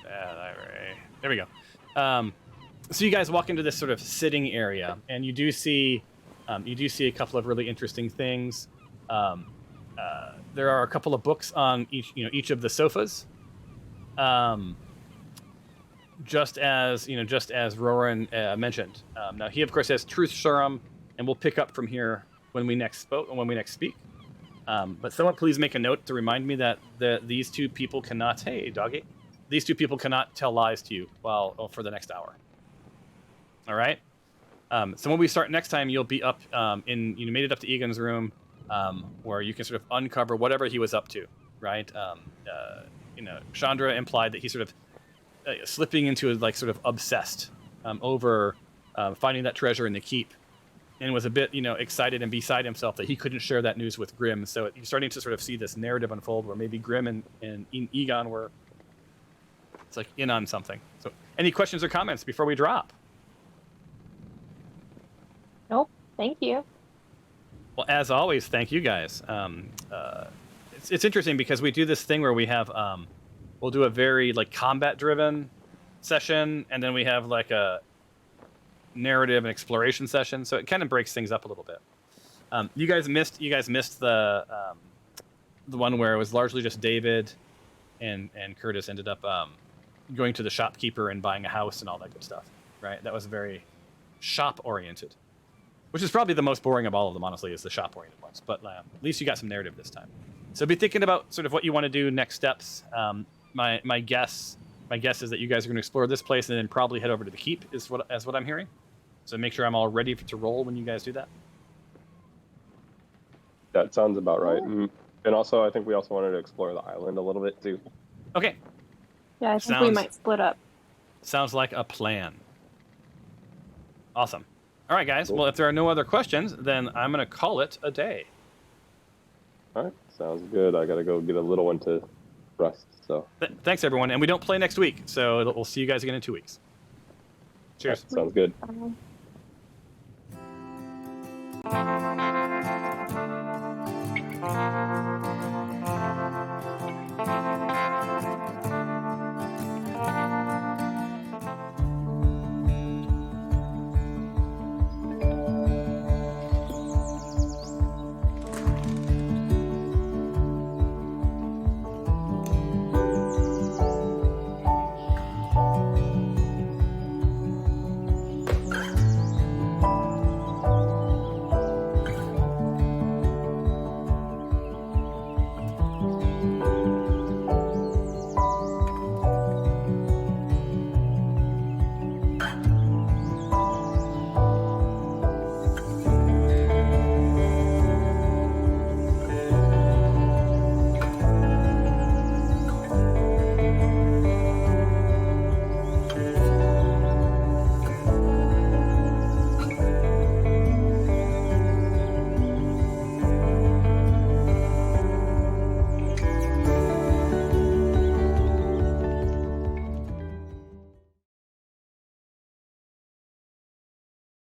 Speaker 1: Library. There we go. So you guys walk into this sort of sitting area, and you do see a couple of really interesting things. There are a couple of books on each of the sofas. Just as Roran mentioned. Now he of course has Truth Serum, and we'll pick up from here when we next speak. But someone please make a note to remind me that these two people cannot. Hey, doggy. These two people cannot tell lies to you for the next hour. All right. So when we start next time, you'll be up you made it up to Egon's room, where you can sort of uncover whatever he was up to, right? Chandra implied that he's sort of slipping into sort of obsessed over finding that treasure in the keep, and was a bit, excited and beside himself that he couldn't share that news with Grim. So you're starting to sort of see this narrative unfold where maybe Grim and Egon were, it's like in on something. So any questions or comments before we drop?
Speaker 5: Nope. Thank you.
Speaker 1: Well, as always, thank you guys. It's interesting because we do this thing where we have, we'll do a very like combat-driven session, and then we have like a narrative and exploration session. So it kind of breaks things up a little bit. You guys missed the one where it was largely just David and Curtis ended up going to the shopkeeper and buying a house and all that good stuff. Right? That was very shop-oriented. Which is probably the most boring of all of them, honestly, is the shop-oriented ones. But at least you got some narrative this time. So be thinking about sort of what you want to do next steps. My guess is that you guys are going to explore this place and then probably head over to the keep, is what I'm hearing. So make sure I'm all ready to roll when you guys do that.
Speaker 6: That sounds about right. And also, I think we also wanted to explore the island a little bit too.
Speaker 1: Okay.
Speaker 5: Yeah, I think we might split up.
Speaker 1: Sounds like a plan. Awesome. All right, guys.
Speaker 6: Cool.
Speaker 1: Well, if there are no other questions, then I'm going to call it a day.
Speaker 6: All right, sounds good. I gotta go get a little one to rest. So
Speaker 1: thanks, everyone. And we don't play next week, so we'll see you guys again in 2 weeks. Cheers.
Speaker 6: Sounds good.
Speaker 5: Bye.